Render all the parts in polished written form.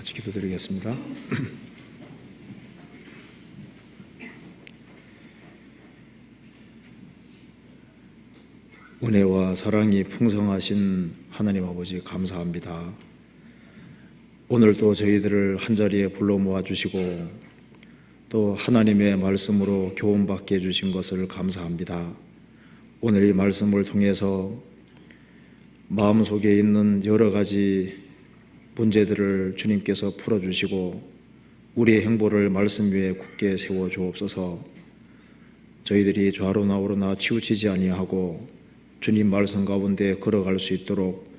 같이 기도드리겠습니다. 은혜와 사랑이 풍성하신 하나님 아버지 감사합니다. 오늘도 저희들을 한자리에 불러 모아주시고 또 하나님의 말씀으로 교훈받게 해주신 것을 감사합니다. 오늘 이 말씀을 통해서 마음속에 있는 여러 가지 문제들을 주님께서 풀어주시고 우리의 행보를 말씀 위에 굳게 세워 주옵소서. 저희들이 좌로 나우로나 치우치지 아니하고 주님 말씀 가운데 걸어갈 수 있도록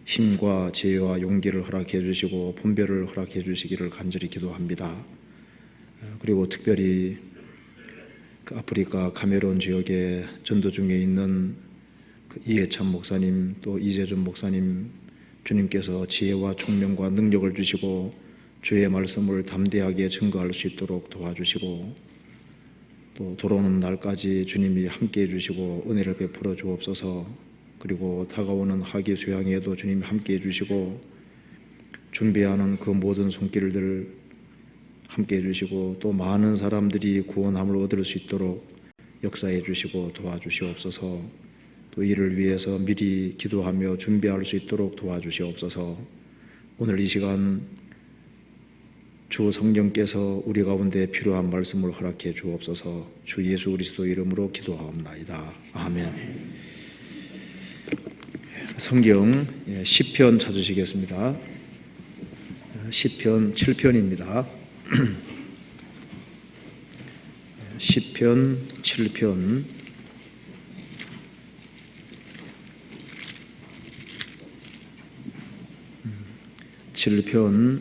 힘과 지혜와 용기를 허락해 주시고 분별을 허락해 주시기를 간절히 기도합니다. 그리고 특별히 아프리카 카메룬 지역에 전도 중에 있는 이해찬 목사님 또 이재준 목사님 주님께서 지혜와 총명과 능력을 주시고 주의 말씀을 담대하게 증거할 수 있도록 도와주시고 또 돌아오는 날까지 주님이 함께해 주시고 은혜를 베풀어 주옵소서. 그리고 다가오는 하기 수양회에도 주님이 함께해 주시고 준비하는 그 모든 손길들 함께해 주시고 또 많은 사람들이 구원함을 얻을 수 있도록 역사해 주시고 도와주시옵소서. 또 이를 위해서 미리 기도하며 준비할 수 있도록 도와주시옵소서. 오늘 이 시간 주 성령께서 우리 가운데 필요한 말씀을 허락해 주옵소서. 주 예수 그리스도 이름으로 기도하옵나이다. 아멘. 성경 시편 찾으시겠습니다. 시편 7편입니다. 시편 7편 7편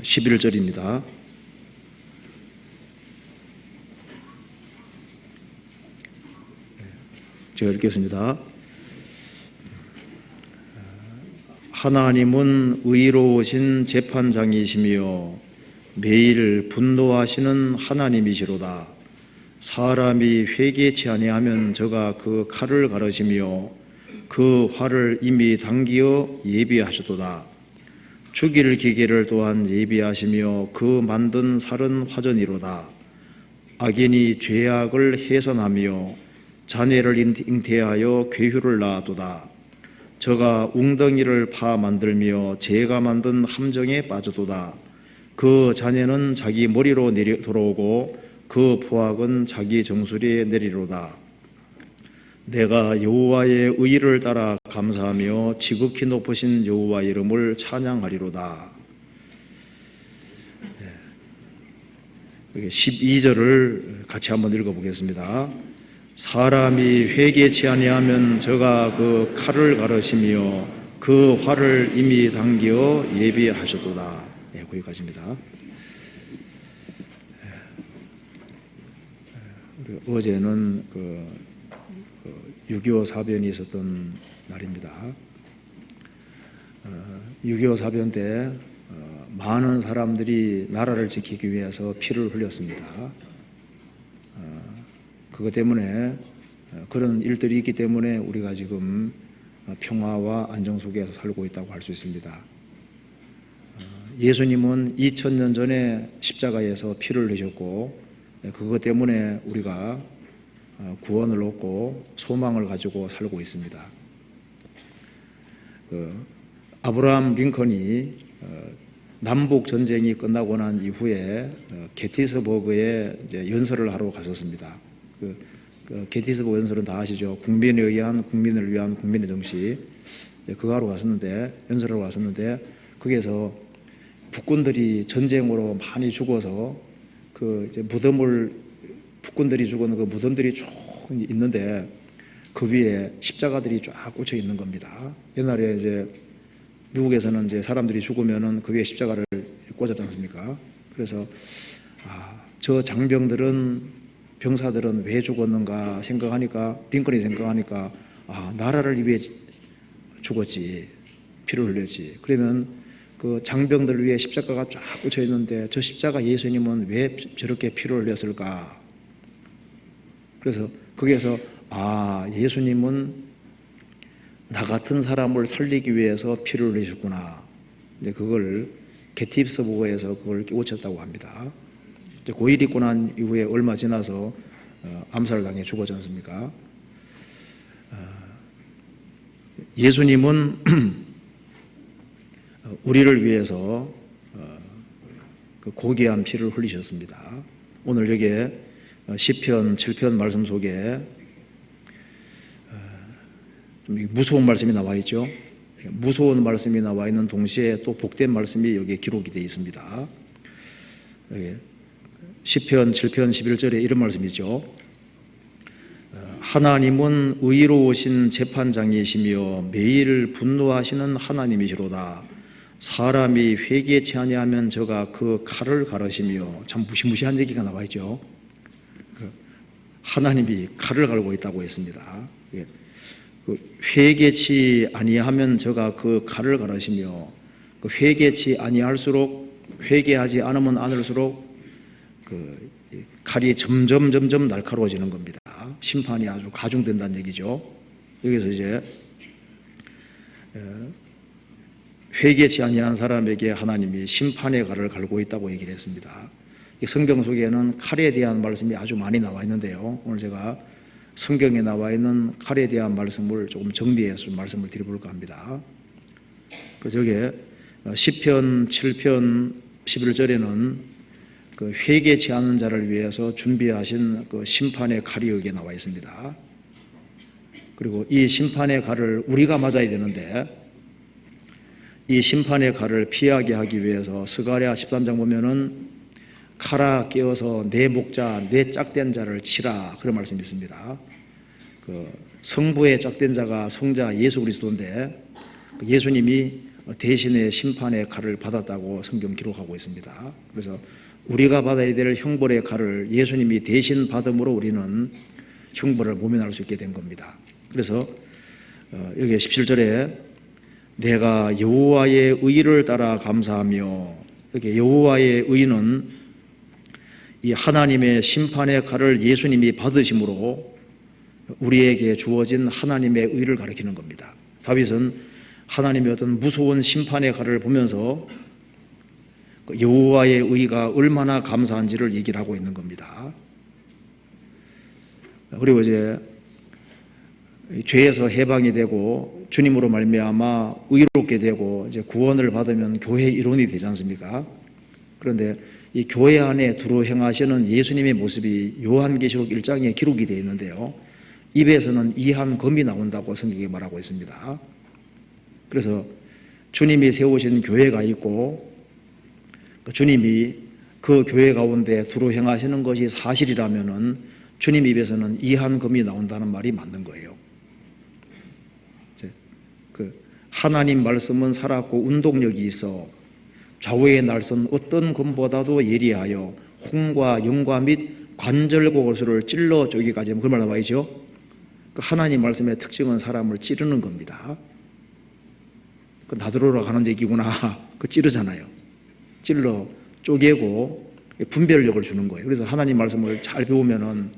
11절입니다. 제가 읽겠습니다. 하나님은 의로우신 재판장이시며 매일 분노하시는 하나님이시로다. 사람이 회개치 아니하면 저가 그 칼을 가르시며 그 활을 이미 당기어 예비하셨도다. 죽일 기계를 또한 예비하시며 그 만든 살은 화전이로다. 악인이 죄악을 해선하며 자네를 잉태하여 괴휴를 낳았도다. 저가 웅덩이를 파 만들며 제가 만든 함정에 빠져도다. 그 자네는 자기 머리로 돌아오고 그 포악은 자기 정수리에 내리로다. 내가 여호와의 의를 따라 감사하며 지극히 높으신 여호와 이름을 찬양하리로다. 12절을 같이 한번 읽어보겠습니다. 사람이 회개치 아니하면 저가 그 칼을 가르시며 그 활을 이미 당겨 예비하셨도다. 거기까지입니다. 어제는 6.25 사변이 있었던 날입니다. 6.25 사변 때 많은 사람들이 나라를 지키기 위해서 피를 흘렸습니다. 그것 때문에 그런 일들이 있기 때문에 우리가 지금 평화와 안정 속에서 살고 있다고 할 수 있습니다. 예수님은 2000년 전에 십자가에서 피를 흘리셨고 그것 때문에 우리가 구원을 얻고 소망을 가지고 살고 있습니다. 아브라함 링컨이 남북 전쟁이 끝나고 난 이후에 게티스버그에 이제 연설을 하러 갔었습니다. 게티스버그 연설은 다 아시죠? 국민에 의한 국민을 위한 국민의 정치. 그거 하러 갔었는데 연설하러 갔었는데 거기에서 북군들이 전쟁으로 많이 죽어서 이제 무덤을 북군들이 죽은 그 무덤들이 쭉 있는데 그 위에 십자가들이 쫙 꽂혀 있는 겁니다. 옛날에 이제 미국에서는 이제 사람들이 죽으면은 그 위에 십자가를 꽂았지 않습니까? 그래서 저 장병들은 병사들은 왜 죽었는가 생각하니까 링컨이 생각하니까 나라를 위해 죽었지 피를 흘렸지. 그러면 그 장병들 위에 십자가가 쫙 꽂혀 있는데 저 십자가 예수님은 왜 저렇게 피를 흘렸을까? 그래서 거기에서 예수님은 나 같은 사람을 살리기 위해서 피를 흘리셨구나. 이제 그걸 게티브스버그에서 그걸 깨우쳤다고 합니다. 이제 고일 입고 난 이후에 얼마 지나서 암살당해 죽었지 않습니까? 예수님은 우리를 위해서 그 고귀한 피를 흘리셨습니다. 오늘 여기에 시편 7편 말씀 속에 좀 무서운 말씀이 나와 있죠. 무서운 말씀이 나와 있는 동시에 또 복된 말씀이 여기에 기록이 되어 있습니다. 시편 7편 11절에 이런 말씀이 있죠. 하나님은 의로우신 재판장이시며 매일 분노하시는 하나님이시로다. 사람이 회개치 아니하면 저가 그 칼을 가르시며, 참 무시무시한 얘기가 나와 있죠. 하나님이 칼을 갈고 있다고 했습니다. 회개치 아니하면 저가 그 칼을 가르시며, 회개치 아니할수록, 회개하지 않으면 않을수록 그 칼이 점점 날카로워지는 겁니다. 심판이 아주 가중된다는 얘기죠. 여기서 이제 회개치 아니한 사람에게 하나님이 심판의 칼을 갈고 있다고 얘기를 했습니다. 성경 속에는 칼에 대한 말씀이 아주 많이 나와 있는데요. 오늘 제가 성경에 나와 있는 칼에 대한 말씀을 조금 정리해서 말씀을 드려볼까 합니다. 그래서 여기에 시편 7편 11절에는 그 회개치 않은 자를 위해서 준비하신 그 심판의 칼이 여기에 나와 있습니다. 그리고 이 심판의 칼을 우리가 맞아야 되는데, 이 심판의 칼을 피하게 하기 위해서 스가랴 13장 보면은 칼아 깨어서 내 목자 내 짝된 자를 치라, 그런 말씀이 있습니다. 그 성부의 짝된 자가 성자 예수 그리스도인데, 예수님이 대신에 심판의 칼을 받았다고 성경 기록하고 있습니다. 그래서 우리가 받아야 될 형벌의 칼을 예수님이 대신 받음으로 우리는 형벌을 모면할 수 있게 된 겁니다. 그래서 여기 17절에 내가 여호와의 의를 따라 감사하며, 이렇게 여호와의 의는 이 하나님의 심판의 칼을 예수님이 받으심으로 우리에게 주어진 하나님의 의를 가리키는 겁니다. 다윗은 하나님의 어떤 무서운 심판의 칼을 보면서 여호와의 의가 얼마나 감사한지를 얘기를 하고 있는 겁니다. 그리고 이제 죄에서 해방이 되고 주님으로 말미암아 의롭게 되고 이제 구원을 받으면 교회 일원이 되지 않습니까? 그런데 이 교회 안에 두루 행하시는 예수님의 모습이 요한계시록 1장에 기록이 되어 있는데요. 입에서는 이한 검이 나온다고 성경에 말하고 있습니다. 그래서 주님이 세우신 교회가 있고, 주님이 그 교회 가운데 두루 행하시는 것이 사실이라면은 주님 입에서는 이한 검이 나온다는 말이 맞는 거예요. 그 하나님 말씀은 살았고 운동력이 있어 좌우의 날선 어떤 검보다도 예리하여 홍과 영과 및 관절고슬을 찔러 쪼기까지, 그 말 나와 있죠. 그 하나님 말씀의 특징은 사람을 찌르는 겁니다. 그 나들어러 가는 얘기구나. 그 찌르잖아요. 찔러 쪼개고 분별력을 주는 거예요. 그래서 하나님 말씀을 잘 배우면은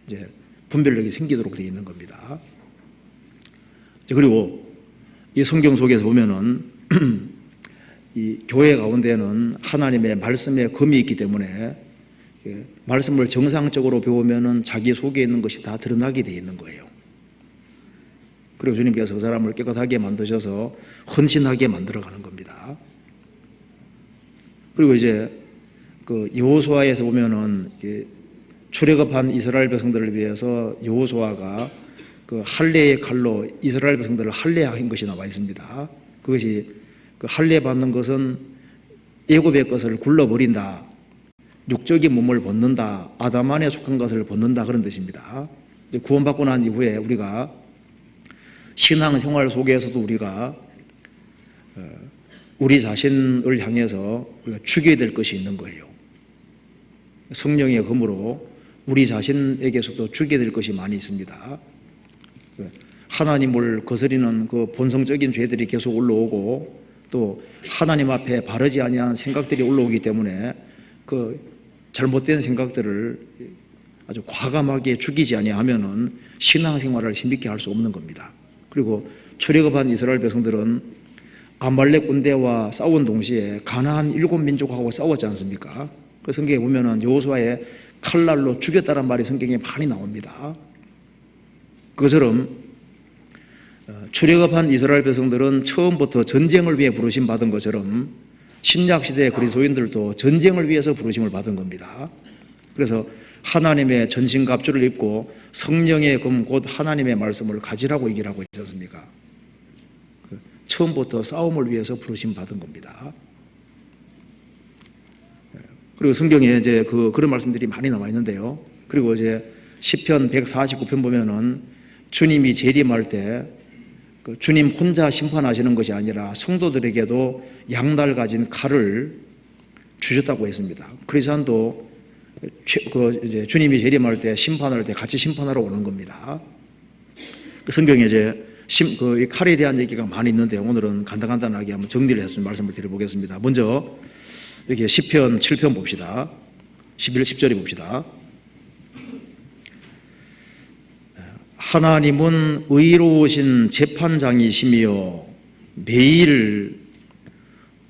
이제 분별력이 생기도록 되어 있는 겁니다. 그리고 이 성경 속에서 보면은 이 교회 가운데는 하나님의 말씀의 검이 있기 때문에 말씀을 정상적으로 배우면은 자기 속에 있는 것이 다 드러나게 되어 있는 거예요. 그리고 주님께서 그 사람을 깨끗하게 만드셔서 헌신하게 만들어가는 겁니다. 그리고 이제 그 여호수아에서 보면은 출애굽한 이스라엘 백성들을 위해서 여호수아가 그 할례의 칼로 이스라엘 백성들을 할례한 것이 나와 있습니다. 그것이 그 할례 받는 것은 애굽의 것을 굴러버린다, 육적인 몸을 벗는다, 아담 안에 속한 것을 벗는다, 그런 뜻입니다. 이제 구원받고 난 이후에 우리가 신앙생활 속에서도 우리가 우리 자신을 향해서 우리가 죽여야 될 것이 있는 거예요. 성령의 검으로 우리 자신에게서도 죽여야 될 것이 많이 있습니다. 하나님을 거스리는 그 본성적인 죄들이 계속 올라오고, 또 하나님 앞에 바르지 아니한 생각들이 올라오기 때문에 그 잘못된 생각들을 아주 과감하게 죽이지 아니하면은 신앙생활을 힘있게 할 수 없는 겁니다. 그리고 출애굽한 이스라엘 백성들은 아말렉 군대와 싸운 동시에 가나안 7민족하고 싸웠지 않습니까? 그 성경에 보면은 여호수아의 칼날로 죽였다는 말이 성경에 많이 나옵니다. 그것처럼 출애굽한 이스라엘 백성들은 처음부터 전쟁을 위해 부르심 받은 것처럼 신약시대의 그리스도인들도 전쟁을 위해서 부르심을 받은 겁니다. 그래서 하나님의 전신갑주를 입고 성령의 검 곧 하나님의 말씀을 가지라고 얘기를 하고 있지 않습니까? 처음부터 싸움을 위해서 부르심 받은 겁니다. 그리고 성경에 이제 그런 말씀들이 많이 나와 있는데요. 그리고 이제 시편 149편 보면은 주님이 재림할 때 주님 혼자 심판하시는 것이 아니라 성도들에게도 양날 가진 칼을 주셨다고 했습니다. 크리스천도 이제 주님이 재림할 때 심판할 때 같이 심판하러 오는 겁니다. 성경에 이제 이 칼에 대한 얘기가 많이 있는데 오늘은 간단하게 한번 정리를 해서 말씀을 드려보겠습니다. 먼저 여기 시편 7편 봅시다. 10절에 봅시다. 하나님은 의로우신 재판장이시며 매일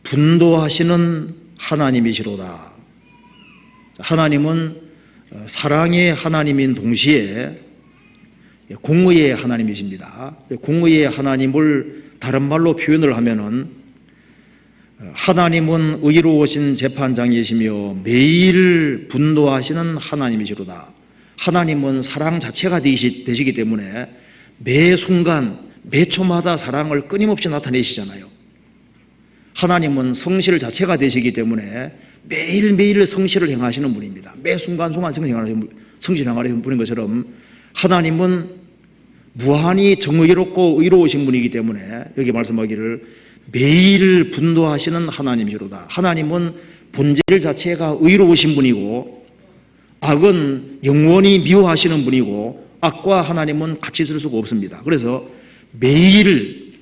분도하시는 하나님이시로다. 하나님은 사랑의 하나님인 동시에 공의의 하나님이십니다. 공의의 하나님을 다른 말로 표현을 하면은 하나님은 의로우신 재판장이시며 매일 분도하시는 하나님이시로다. 하나님은 사랑 자체가 되시기 때문에 매 순간 매 초마다 사랑을 끊임없이 나타내시잖아요. 하나님은 성실 자체가 되시기 때문에 매일매일 성실을 행하시는 분입니다. 매 순간순간 성실 행하시는 분인 것처럼 하나님은 무한히 정의롭고 의로우신 분이기 때문에 여기 말씀하기를 매일 분도하시는 하나님이시로다. 하나님은 본질 자체가 의로우신 분이고 악은 영원히 미워하시는 분이고 악과 하나님은 같이 있을 수가 없습니다. 그래서 매일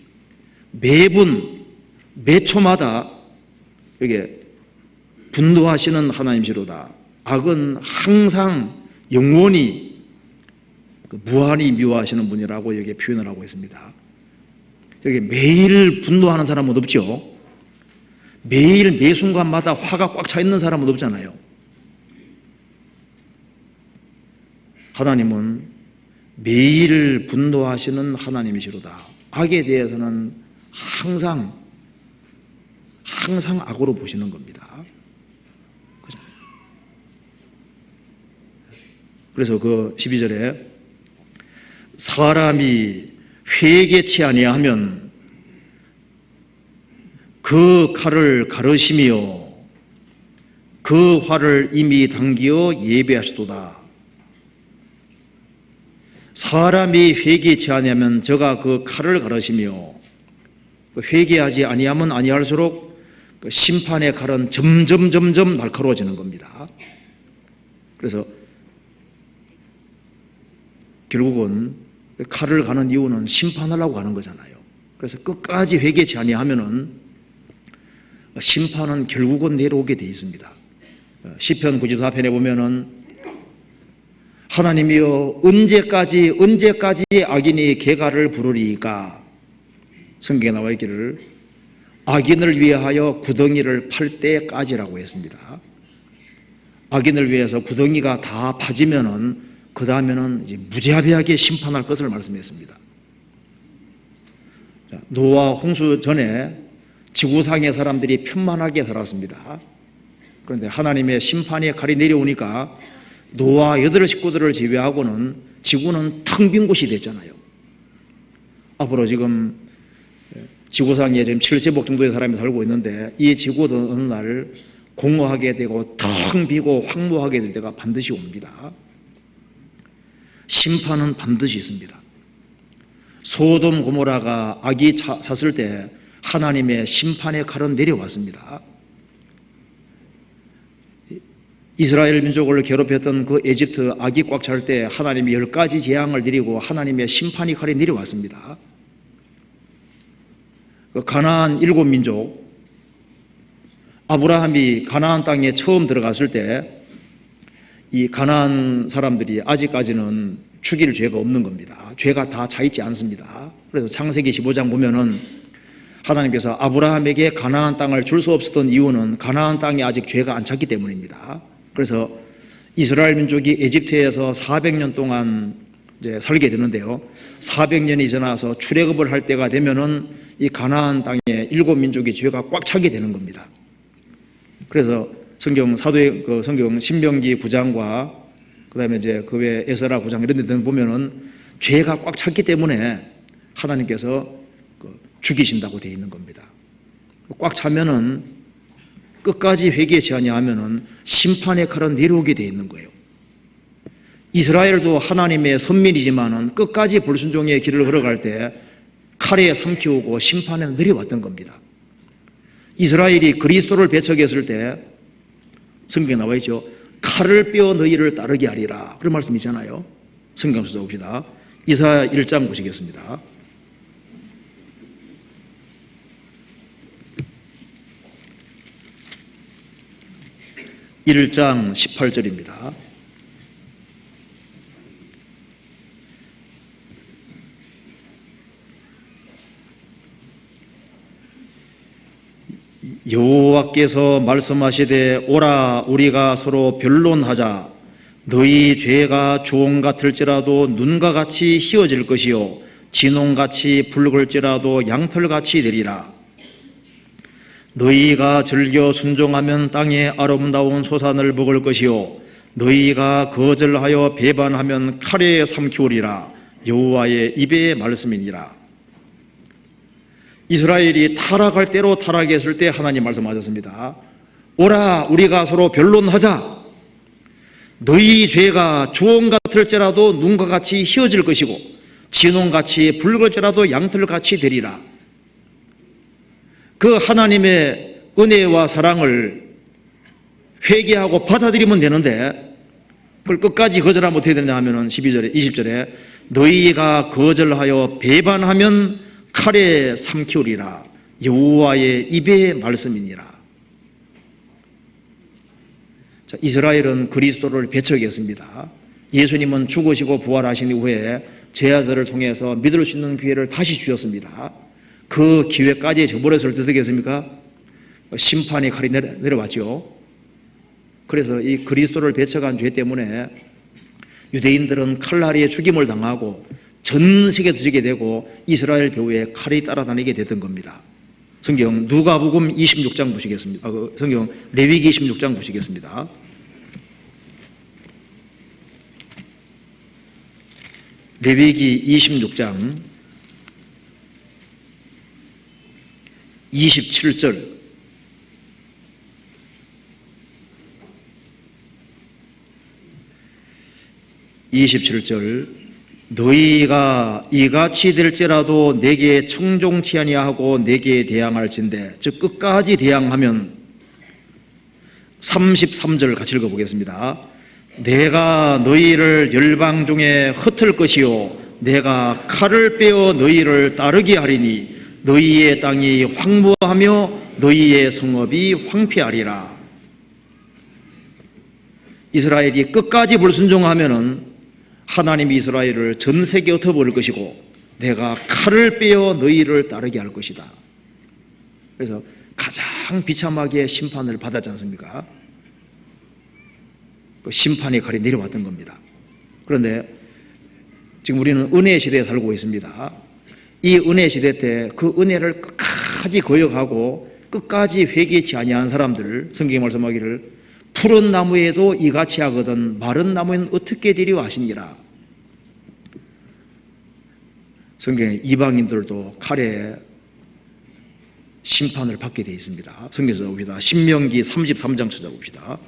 매분 매 초마다 이게 분노하시는 하나님이시로다. 악은 항상 영원히 무한히 미워하시는 분이라고 여기에 표현을 하고 있습니다. 여기 매일 분노하는 사람은 없죠. 매일 매 순간마다 화가 꽉 차 있는 사람은 없잖아요. 하나님은 매일 분노하시는 하나님이시로다. 악에 대해서는 항상 악으로 보시는 겁니다. 그래서 그 12절에 사람이 회개치 아니하면 그 칼을 가르시며 그 활을 이미 당기어 예배하시도다. 사람이 회개치 아니하면 저가 그 칼을 가르시며 회개하지 아니하면 아니할수록 심판의 칼은 점점 날카로워지는 겁니다. 그래서 결국은 칼을 가는 이유는 심판하려고 하는 거잖아요. 그래서 끝까지 회개치 아니하면은 심판은 결국은 내려오게 돼 있습니다. 시편 94편에 보면은 하나님이여 언제까지 악인이 개가를 부르리이까. 성경에 나와 있기를 악인을 위하여 구덩이를 팔 때까지라고 했습니다. 악인을 위해서 구덩이가 다 파지면은 그 다음에는 무자비하게 심판할 것을 말씀했습니다. 노아 홍수 전에 지구상의 사람들이 편만하게 살았습니다. 그런데 하나님의 심판의 칼이 내려오니까 노아 8 식구들을 제외하고는 지구는 텅 빈 곳이 됐잖아요. 앞으로 지금 지구상에 지금 70억 정도의 사람이 살고 있는데 이 지구도 어느 날 공허하게 되고 텅 비고 황무하게 될 때가 반드시 옵니다. 심판은 반드시 있습니다. 소돔 고모라가 악이 찼을 때 하나님의 심판의 칼은 내려왔습니다. 이스라엘 민족을 괴롭혔던 그 에집트 악이 꽉 찰 때 하나님이 10가지 재앙을 내리고 하나님의 심판의 칼이 내려왔습니다. 그 가나안 7민족, 아브라함이 가나안 땅에 처음 들어갔을 때 이 가나안 사람들이 아직까지는 죽일 죄가 없는 겁니다. 죄가 다 차 있지 않습니다. 그래서 창세기 15장 보면은 하나님께서 아브라함에게 가나안 땅을 줄 수 없었던 이유는 가나안 땅에 아직 죄가 안 찼기 때문입니다. 그래서 이스라엘 민족이 에집트에서 400년 동안 이제 살게 되는데요. 400년이 지나서 출애굽을 할 때가 되면은 이 가나안 땅에 7민족의 죄가 꽉 차게 되는 겁니다. 그래서 성경 성경 신명기 9장과 그다음에 이제 그 외 에스라 9장 이런 데 보면은 죄가 꽉 찼기 때문에 하나님께서 죽이신다고 되어 있는 겁니다. 꽉 차면은 끝까지 회개치 아니하면은 심판의 칼은 내려오게 되어 있는 거예요. 이스라엘도 하나님의 선민이지만은 끝까지 불순종의 길을 걸어갈 때 칼에 삼키우고 심판에 내려왔던 겁니다. 이스라엘이 그리스도를 배척했을 때 성경에 나와 있죠. 칼을 빼어 너희를 따르게 하리라. 그런 말씀이 있잖아요. 성경 한번 봅시다. 이사야 1장 보시겠습니다. 1장 18절입니다. 여호와께서 말씀하시되 오라 우리가 서로 변론하자. 너희 죄가 주홍 같을지라도 눈과 같이 희어질 것이요 진홍같이 붉을지라도 양털같이 되리라. 너희가 즐겨 순종하면 땅의 아름다운 소산을 먹을 것이요 너희가 거절하여 배반하면 칼에 삼키우리라. 여호와의 입의 말씀이니라. 이스라엘이 타락할 대로 타락했을 때 하나님 말씀하셨습니다. 오라 우리가 서로 변론하자. 너희 죄가 주홍 같을지라도 눈과 같이 희어질 것이고 진홍같이 붉을지라도 양털같이 되리라. 그 하나님의 은혜와 사랑을 회개하고 받아들이면 되는데 그걸 끝까지 거절하면 어떻게 되냐 하면 12절에 20절에 너희가 거절하여 배반하면 칼에 삼키우리라. 여호와의 입의 말씀이니라. 자, 이스라엘은 그리스도를 배척했습니다. 예수님은 죽으시고 부활하신 이후에 제 아들을 통해서 믿을 수 있는 기회를 다시 주셨습니다. 그 기회까지 저버렸을 때 어떻게 했습니까? 심판의 칼이 내려왔죠. 그래서 이 그리스도를 배척한 죄 때문에 유대인들은 칼날에 죽임을 당하고 전 세계에 들리게 되고 이스라엘 배후에 칼이 따라다니게 됐던 겁니다. 성경 누가복음 26장 보시겠습니다. 성경 레위기 26장 보시겠습니다. 레위기 26장 27절 27절 너희가 이같이 될지라도 내게 청종치 아니하고 내게 대항할진대. 즉 끝까지 대항하면 33절 같이 읽어보겠습니다. 내가 너희를 열방 중에 흩을 것이요 내가 칼을 빼어 너희를 따르게 하리니 너희의 땅이 황무하며 너희의 성읍이 황폐하리라. 이스라엘이 끝까지 불순종하면은 하나님이 이스라엘을 전 세계에 흩어버릴 것이고 내가 칼을 빼어 너희를 따르게 할 것이다. 그래서 가장 비참하게 심판을 받았지 않습니까? 그 심판의 칼이 내려왔던 겁니다. 그런데 지금 우리는 은혜의 시대에 살고 있습니다. 이 은혜 시대 때 그 은혜를 끝까지 거역하고 끝까지 회개치 아니한 사람들, 성경이 말씀하기를 푸른 나무에도 이같이 하거든 마른 나무에는 어떻게 되리오 하시니라. 성경에 이방인들도 칼에 심판을 받게 되어 있습니다. 성경 찾아봅시다. 신명기 33장 찾아봅시다.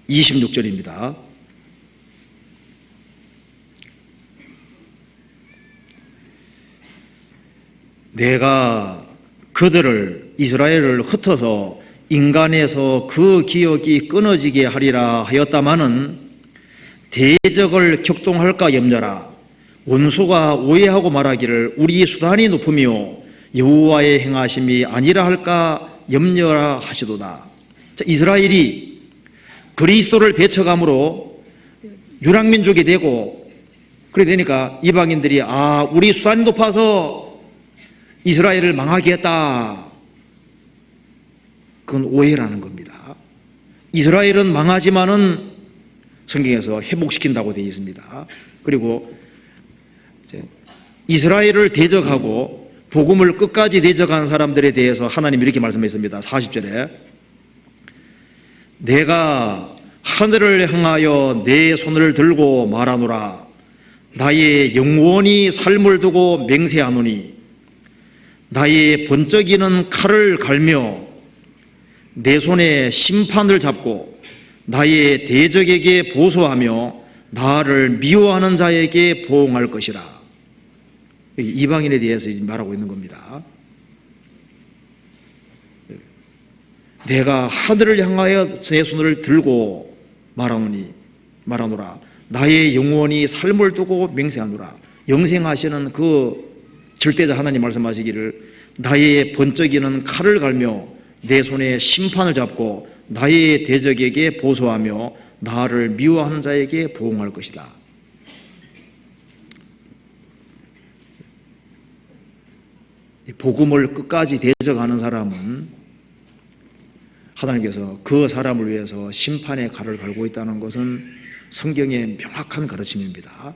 (26절입니다) 내가 그들을 이스라엘을 흩어서 인간에서 그 기억이 끊어지게 하리라 하였다마는 대적을 격동할까 염려라. 원수가 오해하고 말하기를 우리 수단이 높으며 여호와의 행하심이 아니라 할까 염려라 하시도다. 자, 이스라엘이 그리스도를 배척함으로 유랑민족이 되고 그래 되니까 이방인들이 우리 수단이 높아서 이스라엘을 망하게 했다. 그건 오해라는 겁니다. 이스라엘은 망하지만은 성경에서 회복시킨다고 되어 있습니다. 그리고 이스라엘을 대적하고 복음을 끝까지 대적한 사람들에 대해서 하나님이 이렇게 말씀했습니다. 40절에 내가 하늘을 향하여 내 손을 들고 말하노라. 나의 영원히 삶을 두고 맹세하노니 나의 번쩍이는 칼을 갈며 내 손에 심판을 잡고 나의 대적에게 보소하며 나를 미워하는 자에게 보응할 것이라. 이방인에 대해서 말하고 있는 겁니다. 내가 하늘을 향하여 내 손을 들고 말하노라. 나의 영원히 삶을 두고 맹세하노라. 영생하시는 그 절대자 하나님 말씀하시기를 나의 번쩍이는 칼을 갈며 내 손에 심판을 잡고 나의 대적에게 보소하며 나를 미워하는 자에게 보응할 것이다. 복음을 끝까지 대적하는 사람은 하나님께서 그 사람을 위해서 심판의 칼을 갈고 있다는 것은 성경의 명확한 가르침입니다.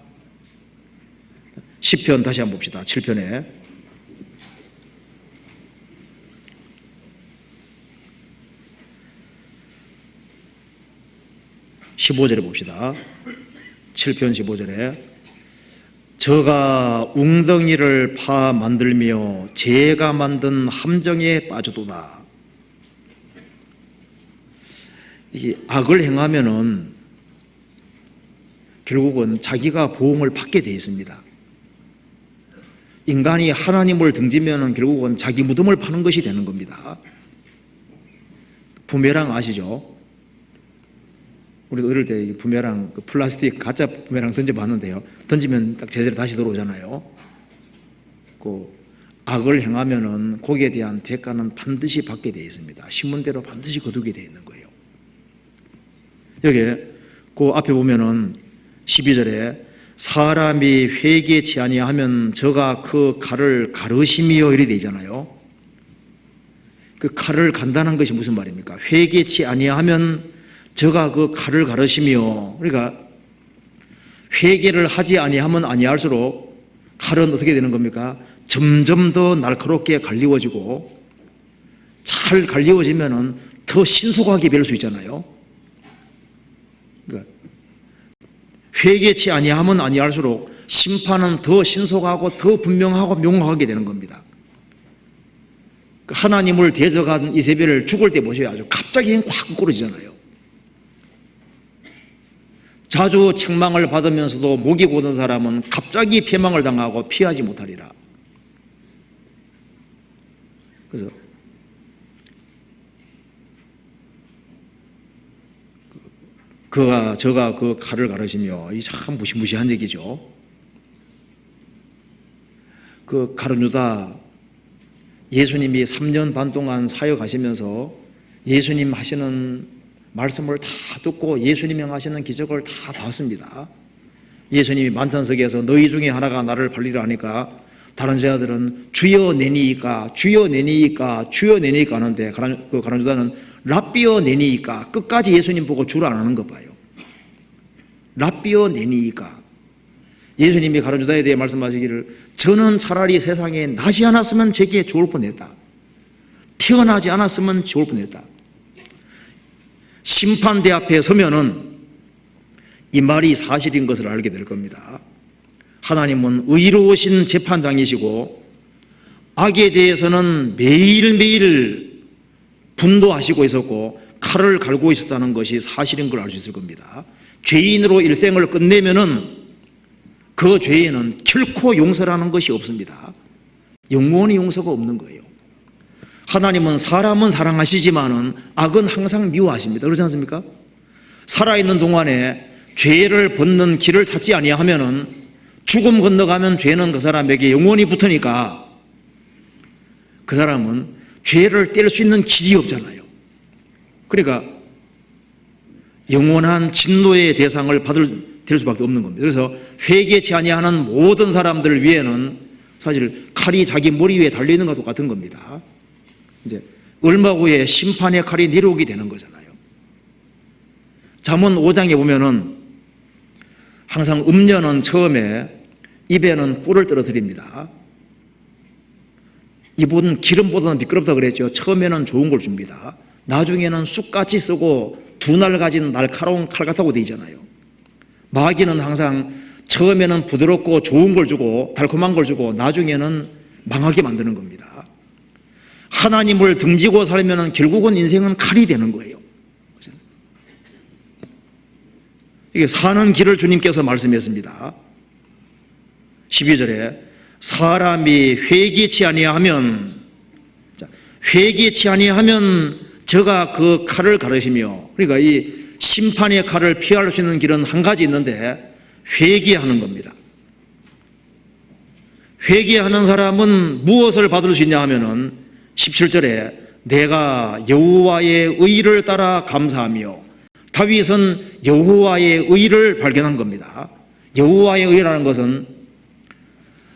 시편 다시 한번 봅시다. 7편에 15절에 봅시다. 7편 15절에 저가 웅덩이를 파 만들며 제가 만든 함정에 빠져도다. 이 악을 행하면은 결국은 자기가 보응을 받게 되어 있습니다. 인간이 하나님을 등지면은 결국은 자기 무덤을 파는 것이 되는 겁니다. 부메랑 아시죠? 우리도 어릴 때 부메랑, 플라스틱 가짜 부메랑 던져봤는데요. 던지면 딱 제자리에 다시 들어오잖아요. 그 악을 행하면은 거기에 대한 대가는 반드시 받게 되어 있습니다. 신문대로 반드시 거두게 되어 있는 거예요. 여기 그 앞에 보면은 12절에 사람이 회개치 아니하면 저가 그 칼을 가르시미요 이렇게 되어 있잖아요. 그 칼을 간다는 것이 무슨 말입니까? 회개치 아니하면 저가 그 칼을 가르시며, 그러니까 회개를 하지 아니하면 아니할수록 칼은 어떻게 되는 겁니까? 점점 더 날카롭게 갈리워지고, 잘 갈리워지면은 더 신속하게 벨 수 있잖아요. 그러니까 회개치 아니하면 아니할수록 심판은 더 신속하고 더 분명하고 명확하게 되는 겁니다. 하나님을 대적한 이세벨을 죽을 때 보셔야 아주 갑자기 확 꿇어지잖아요. 자주 책망을 받으면서도 목이 고든 사람은 갑자기 패망을 당하고 피하지 못하리라. 그래서 저가 그 칼을 가르시며, 이 참 무시무시한 얘기죠. 그 가룟유다, 예수님이 3년 반 동안 사역하시면서 예수님 하시는 말씀을 다 듣고 예수님이 하시는 기적을 다 봤습니다. 예수님이 만찬석에서 너희 중에 하나가 나를 팔리라 하니까 다른 제자들은 주여 내니이까, 주여 내니이까, 주여 내니이까 하는데 그 가룟유다는 랍비어 내니이까, 끝까지 예수님 보고 주를 안 하는 것 봐요. 랍비어 내니이까. 예수님이 가룟유다에 대해 말씀하시기를 저는 차라리 세상에 나지 않았으면 제게 좋을 뻔했다. 태어나지 않았으면 좋을 뻔했다. 심판대 앞에 서면은 이 말이 사실인 것을 알게 될 겁니다. 하나님은 의로우신 재판장이시고 악에 대해서는 매일매일 분노하시고 있었고 칼을 갈고 있었다는 것이 사실인 걸 알 수 있을 겁니다. 죄인으로 일생을 끝내면은 그 죄에는 결코 용서라는 것이 없습니다. 영원히 용서가 없는 거예요. 하나님은 사람은 사랑하시지만은 악은 항상 미워하십니다. 그렇지 않습니까? 살아있는 동안에 죄를 벗는 길을 찾지 아니하면은 죽음 건너가면 죄는 그 사람에게 영원히 붙으니까 그 사람은 죄를 뗄 수 있는 길이 없잖아요. 그러니까 영원한 진노의 대상을 될 수밖에 없는 겁니다. 그래서 회개치 아니하는 모든 사람들을 위해는 사실 칼이 자기 머리 위에 달려있는 것과 똑같은 겁니다. 이제 얼마 후에 심판의 칼이 내려오게 되는 거잖아요. 잠언 5장에 보면은 항상 음녀는 처음에 입에는 꿀을 떨어뜨립니다. 입은 기름보다는 미끄럽다 그랬죠. 처음에는 좋은 걸 줍니다. 나중에는 쑥같이 쓰고 두 날 가진 날카로운 칼 같다고 되어 있잖아요. 마귀는 항상 처음에는 부드럽고 좋은 걸 주고 달콤한 걸 주고 나중에는 망하게 만드는 겁니다. 하나님을 등지고 살면 결국은 인생은 칼이 되는 거예요. 이게 사는 길을 주님께서 말씀했습니다. 12절에 사람이 회개치 아니하면 저가 그 칼을 가르시며, 그러니까 이 심판의 칼을 피할 수 있는 길은 한 가지 있는데 회개하는 겁니다. 회개하는 사람은 무엇을 받을 수 있냐 하면은 17절에 내가 여호와의 의를 따라 감사하며, 다윗은 여호와의 의를 발견한 겁니다. 여호와의 의라는 것은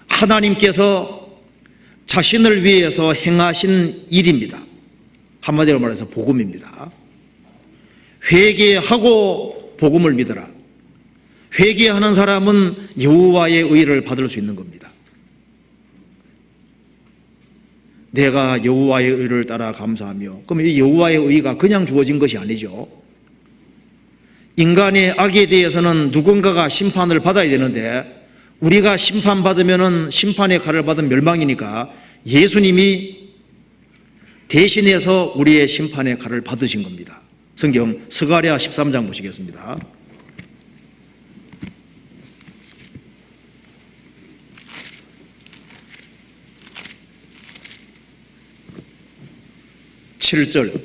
하나님께서 자신을 위해서 행하신 일입니다. 한마디로 말해서 복음입니다. 회개하고 복음을 믿어라. 회개하는 사람은 여호와의 의를 받을 수 있는 겁니다. 내가 여호와의 의를 따라 감사하며, 그럼 이 여호와의 의가 그냥 주어진 것이 아니죠. 인간의 악에 대해서는 누군가가 심판을 받아야 되는데 우리가 심판받으면 심판의 칼을 받은 멸망이니까 예수님이 대신해서 우리의 심판의 칼을 받으신 겁니다. 성경 스가랴 13장 보시겠습니다. (7절)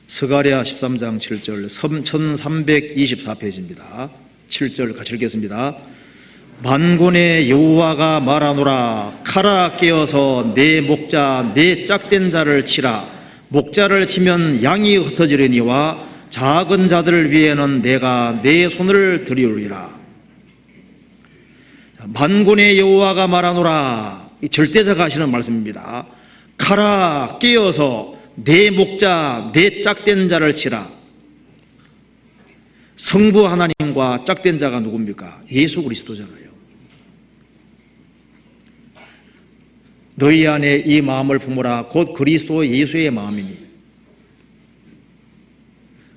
스가랴 13장 7절 1324페이지입니다. 7절 같이 읽겠습니다. 만군의 여호와가 말하노라. 칼아 깨어서 내 목자 내 짝된 자를 치라. 목자를 치면 양이 흩어지려니와 작은 자들을 위해는 내가 내 손을 들이우리라. 만군의 여호와가 말하노라. 이 절대자가 하시는 말씀입니다. 칼아 깨어서 내 목자 내 짝된 자를 치라. 성부 하나님과 짝된 자가 누굽니까? 예수 그리스도잖아요. 너희 안에 이 마음을 품으라. 곧 그리스도 예수의 마음이니.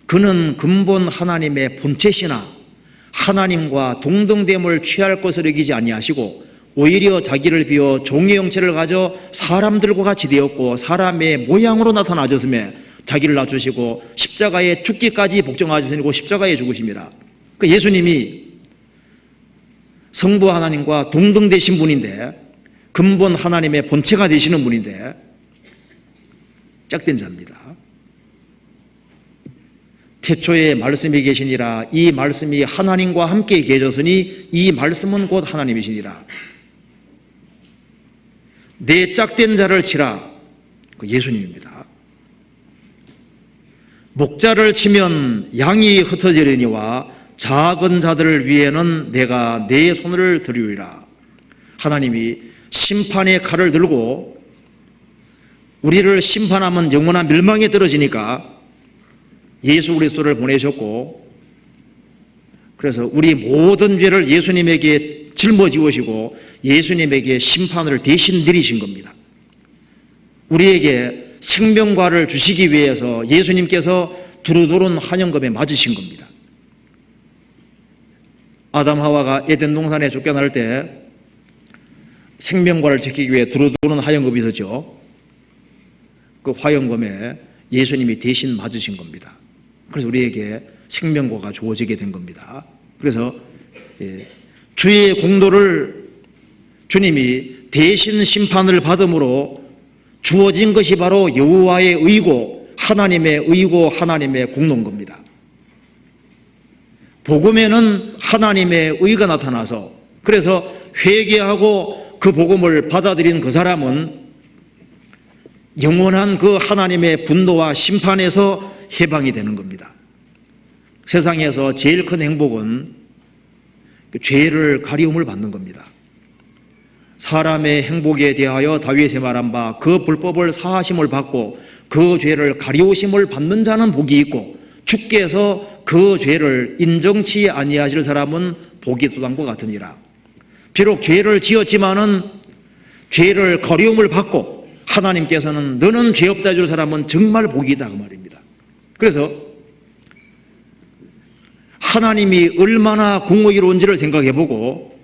그는 근본 하나님의 본체시나 하나님과 동등됨을 취할 것을 여기지 아니하시고 오히려 자기를 비워 종의 형체를 가져 사람들과 같이 되었고 사람의 모양으로 나타나셨으며 자기를 낮추시고 십자가에 죽기까지 복종하시고 십자가에 죽으십니다. 그 예수님이 성부 하나님과 동등되신 분인데 근본 하나님의 본체가 되시는 분인데 짝된 자입니다. 태초에 말씀이 계시니라. 이 말씀이 하나님과 함께 계셨으니 이 말씀은 곧 하나님이시니라. 내 짝된 자를 치라. 그 예수님입니다. 목자를 치면 양이 흩어지려니와 작은 자들을 위해는 내가 내 손을 들이우리라. 하나님이 심판의 칼을 들고 우리를 심판하면 영원한 멸망에 떨어지니까 예수 그리스도를 보내셨고, 그래서 우리 모든 죄를 예수님에게 짊어지우시고 예수님에게 심판을 대신 내리신 겁니다. 우리에게 생명과를 주시기 위해서 예수님께서 두루두른 환영금에 맞으신 겁니다. 아담 하와가 에덴 동산에 쫓겨날 때 생명과를 지키기 위해 두루두른 화영금이 있었죠. 그 화영금에 예수님이 대신 맞으신 겁니다. 그래서 우리에게 생명과가 주어지게 된 겁니다. 그래서 주의 공로를 주님이 대신 심판을 받음으로 주어진 것이 바로 여호와의 의고 하나님의 의고 하나님의 공로인 겁니다. 복음에는 하나님의 의가 나타나서 그래서 회개하고 그 복음을 받아들인 그 사람은 영원한 그 하나님의 분노와 심판에서 해방이 되는 겁니다. 세상에서 제일 큰 행복은 죄를 가리움을 받는 겁니다. 사람의 행복에 대하여 다윗이 말한 바 그 불법을 사하심을 받고 그 죄를 가리우심을 받는 자는 복이 있고 주께서 그 죄를 인정치 아니하실 사람은 복이 도당과 같으니라. 비록 죄를 지었지만은 죄를 가리움을 받고 하나님께서는 너는 죄 없다 해줄 사람은 정말 복이 있다 그 말입니다. 그래서 하나님이 얼마나 공의로운지를 생각해보고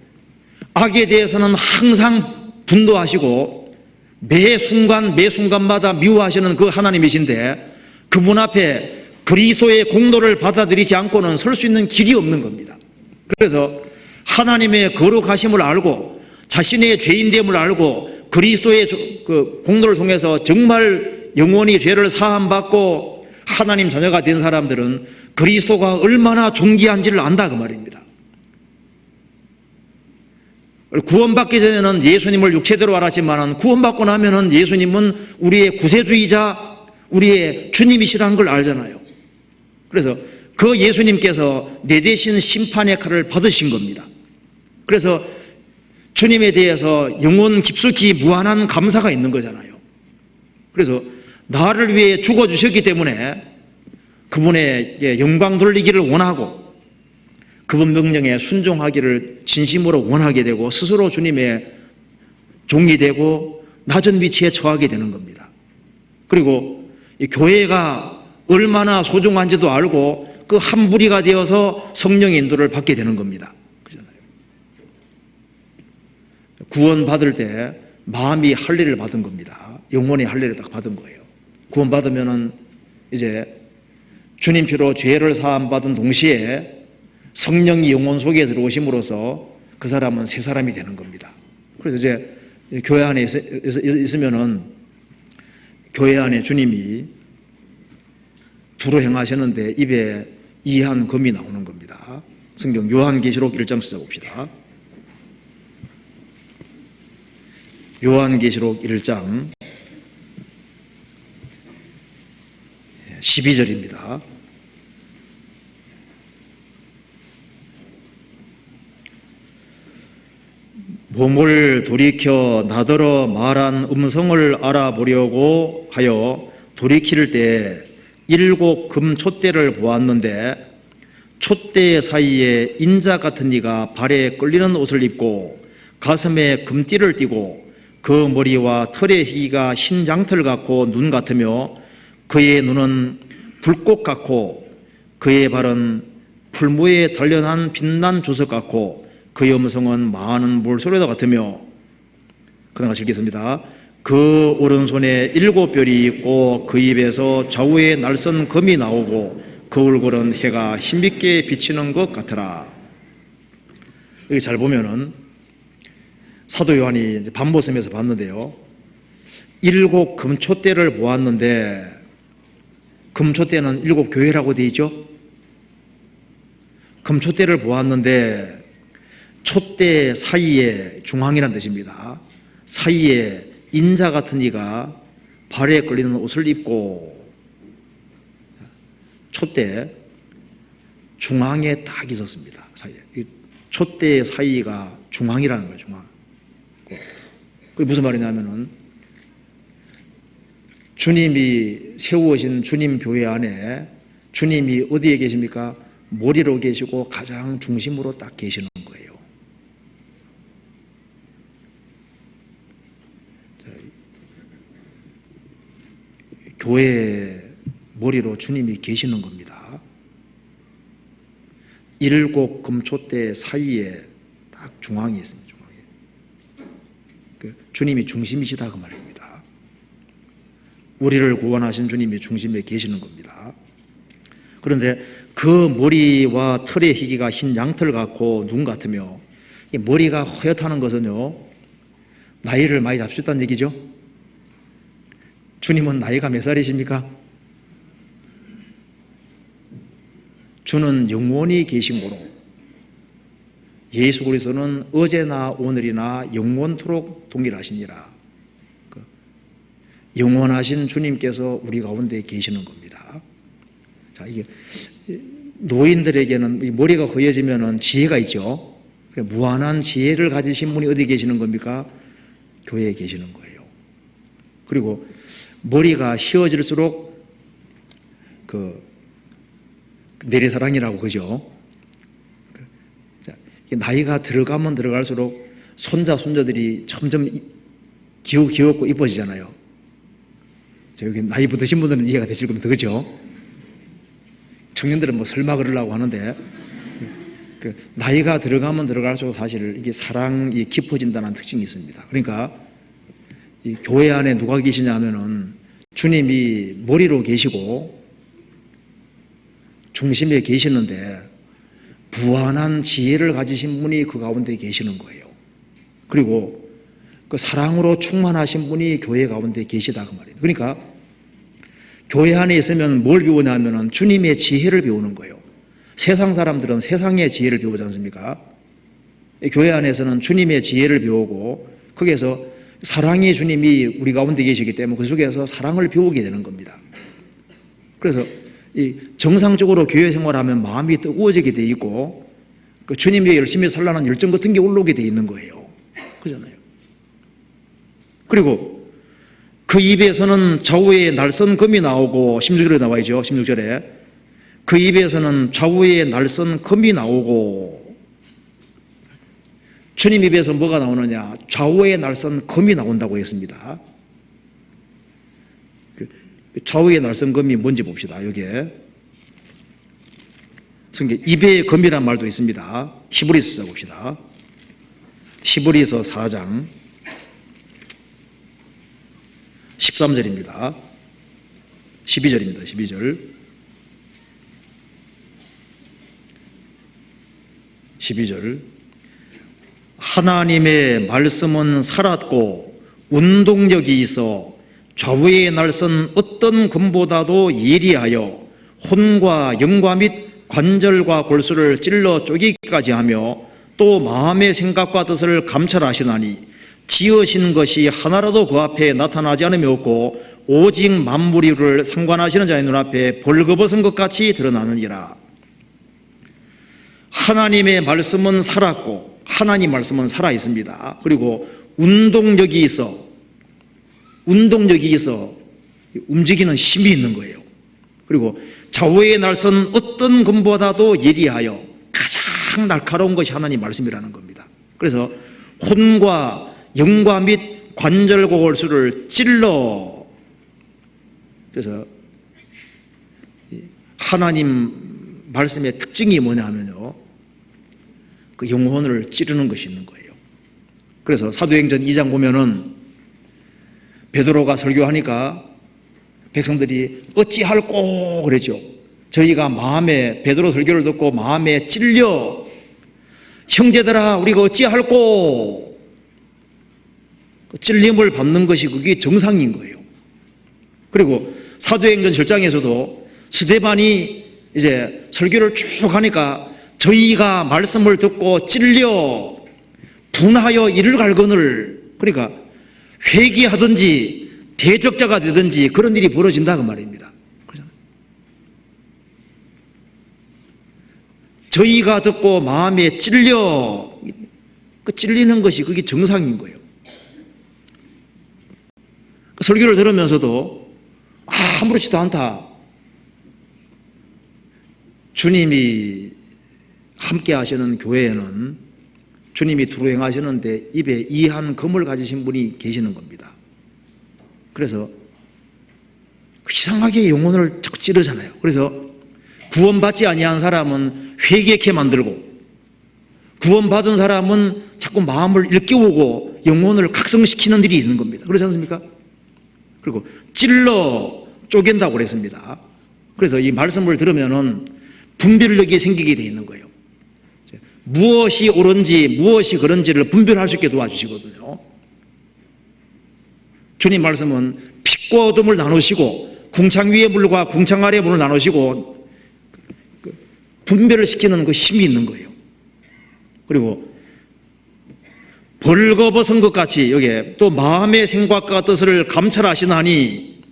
악에 대해서는 항상 분노하시고 매 순간마다 미워하시는 그 하나님이신데 그분 앞에 그리스도의 공로를 받아들이지 않고는 설 수 있는 길이 없는 겁니다. 그래서 하나님의 거룩하심을 알고 자신의 죄인됨을 알고 그리스도의 그 공로를 통해서 정말 영원히 죄를 사함받고 하나님 자녀가 된 사람들은 그리스도가 얼마나 존귀한지를 안다 그 말입니다. 구원받기 전에는 예수님을 육체대로 알았지만 구원받고 나면은 예수님은 우리의 구세주이자 우리의 주님이시라는 걸 알잖아요. 그래서 그 예수님께서 내 대신 심판의 칼을 받으신 겁니다. 그래서 주님에 대해서 영혼 깊숙이 무한한 감사가 있는 거잖아요. 그래서 나를 위해 죽어주셨기 때문에 그분의 영광 돌리기를 원하고 그분 명령에 순종하기를 진심으로 원하게 되고 스스로 주님의 종이 되고 낮은 위치에 처하게 되는 겁니다. 그리고 이 교회가 얼마나 소중한지도 알고 그 한 무리가 되어서 성령의 인도를 받게 되는 겁니다. 그렇잖아요. 구원받을 때 마음이 할례를 받은 겁니다. 영혼의 할례를 딱 받은 거예요. 구원받으면은 이제 주님 피로 죄를 사함받은 동시에 성령이 영혼 속에 들어오심으로써 그 사람은 새 사람이 되는 겁니다. 그래서 이제 교회 안에 있으면은 교회 안에 주님이 두루 행하셨는데 입에 이한 금이 나오는 겁니다. 성경 요한계시록 1장 찾아봅시다. 요한계시록 1장 12절입니다. 몸을 돌이켜 나더러 말한 음성을 알아보려고 하여 돌이킬 때 7 금촛대를 보았는데 촛대 사이에 인자 같은 이가 발에 끌리는 옷을 입고 가슴에 금띠를 띠고 그 머리와 털의 희가 흰 장털 같고 눈 같으며 그의 눈은 불꽃 같고 그의 발은 풀무에 단련한 빛난 조석 같고 그의 음성은 많은 물소리와 같으며 그다음 같이 읽겠습니다. 그 오른손에 7별이 있고 그 입에서 좌우에 날선 검이 나오고 그 얼굴은 해가 힘있게 비치는 것 같더라. 여기 잘 보면은 사도 요한이 밤모섬에서 봤는데요. 7 금촛대를 보았는데 금촛대는 7 교회라고 되어 있죠. 금촛대를 보았는데 촛대 사이에 중앙이라는 뜻입니다. 사이에 인자 같은 이가 발에 끌리는 옷을 입고 촛대 중앙에 딱 있었습니다. 사이에. 촛대 사이가 중앙이라는 거예요. 중앙. 그게 무슨 말이냐면은 주님이 세우신 주님 교회 안에 주님이 어디에 계십니까? 머리로 계시고 가장 중심으로 딱 계시는 거예요. 교회의 머리로 주님이 계시는 겁니다. 7 금촛대 사이에 딱 중앙에 있습니다. 중앙에. 주님이 중심이시다 그 말입니다. 우리를 구원하신 주님이 중심에 계시는 겁니다. 그런데 그 머리와 털의 희기가 흰 양털 같고 눈 같으며 이 머리가 허옇다는 것은요 나이를 많이 잡수셨다는 얘기죠. 주님은 나이가 몇 살이십니까? 주는 영원히 계신 고로 예수 그리스도는 어제나 오늘이나 영원토록 동일하시니라. 영원하신 주님께서 우리 가운데 계시는 겁니다. 자, 이게 노인들에게는 머리가 허해지면은 지혜가 있죠. 무한한 지혜를 가지신 분이 어디 계시는 겁니까? 교회에 계시는 거예요. 그리고 머리가 휘어질수록 내리사랑이라고 그죠? 나이가 들어가면 들어갈수록 손자들이 점점 귀엽고 이뻐지잖아요. 여기 나이 드신 분들은 이해가 되실 겁니다. 그죠? 청년들은 뭐 설마 그러려고 하는데, 나이가 들어가면 들어갈수록 사실 이게 사랑이 깊어진다는 특징이 있습니다. 그러니까 이 교회 안에 누가 계시냐 하면은 주님이 머리로 계시고 중심에 계시는데 무한한 지혜를 가지신 분이 그 가운데 계시는 거예요. 그리고 그 사랑으로 충만하신 분이 교회 가운데 계시다 그 말이에요. 그러니까 교회 안에 있으면 뭘 배우냐면은 주님의 지혜를 배우는 거예요. 세상 사람들은 세상의 지혜를 배우지 않습니까? 교회 안에서는 주님의 지혜를 배우고 거기에서 사랑의 주님이 우리 가운데 계시기 때문에 그 속에서 사랑을 배우게 되는 겁니다. 그래서 이 정상적으로 교회 생활하면 마음이 뜨거워지게 돼 있고 그 주님이 열심히 살라는 열정 같은 게 올라오게 돼 있는 거예요. 그잖아요. 그리고 그 입에서는 좌우의 날선 검이 나오고 16절에 나와 있죠. 16절에 그 입에서는 좌우의 날선 검이 나오고 주님 입에서 뭐가 나오느냐? 좌우의 날선 검이 나온다고 했습니다. 좌우의 날선 검이 뭔지 봅시다. 여기에 성경 입의 검이란 말도 있습니다. 히브리서 봅시다. 히브리서 4장 13절입니다. 12절입니다. 12절 12절 하나님의 말씀은 살았고 운동력이 있어 좌우의 날선 어떤 검보다도 예리하여 혼과 영과 및 관절과 골수를 찔러 쪼개기까지 하며 또 마음의 생각과 뜻을 감찰하시나니 지으신 것이 하나라도 그 앞에 나타나지 않음이 없고 오직 만물이를 상관하시는 자의 눈앞에 벌거벗은 것 같이 드러나느니라. 하나님의 말씀은 살았고 하나님 말씀은 살아 있습니다. 그리고 운동력이 있어 움직이는 힘이 있는 거예요. 그리고 좌우의 날선 어떤 검보다도 예리하여 가장 날카로운 것이 하나님 말씀이라는 겁니다. 그래서 혼과 영과 및 관절과 골수를 찔러, 그래서 하나님 말씀의 특징이 뭐냐 하면요, 그 영혼을 찌르는 것이 있는 거예요. 그래서 사도행전 2장 보면은 베드로가 설교하니까 백성들이 어찌할꼬 그랬죠. 저희가 마음에 베드로 설교를 듣고 마음에 찔려 형제들아 우리가 어찌할꼬, 찔림을 받는 것이 그게 정상인 거예요. 그리고 사도행전 7장에서도 스데반이 이제 설교를 쭉 하니까 저희가 말씀을 듣고 찔려 분하여 이를 갈거늘, 그러니까 회개하든지 대적자가 되든지 그런 일이 벌어진다 그 말입니다. 그렇잖아요. 저희가 듣고 마음에 찔려, 그 찔리는 것이 그게 정상인 거예요. 그 설교를 들으면서도 아무렇지도 않다. 주님이 함께 하시는 교회에는 주님이 두루 행하시는데 입에 이한 검을 가지신 분이 계시는 겁니다. 그래서 이상하게 영혼을 자꾸 찌르잖아요. 그래서 구원받지 아니한 사람은 회개케 만들고 구원받은 사람은 자꾸 마음을 일깨우고 영혼을 각성시키는 일이 있는 겁니다. 그렇지 않습니까? 그리고 찔러 쪼갠다고 그랬습니다. 그래서 이 말씀을 들으면은 분별력이 생기게 돼 있는 거예요. 무엇이 옳은지 무엇이 그런지를 분별할 수 있게 도와주시거든요. 주님 말씀은 빛과 어둠을 나누시고 궁창 위의 물과 궁창 아래의 물을 나누시고 분별을 시키는 그 힘이 있는 거예요. 그리고 벌거벗은 것 같이 여기에 또 마음의 생각과 뜻을 감찰하시나니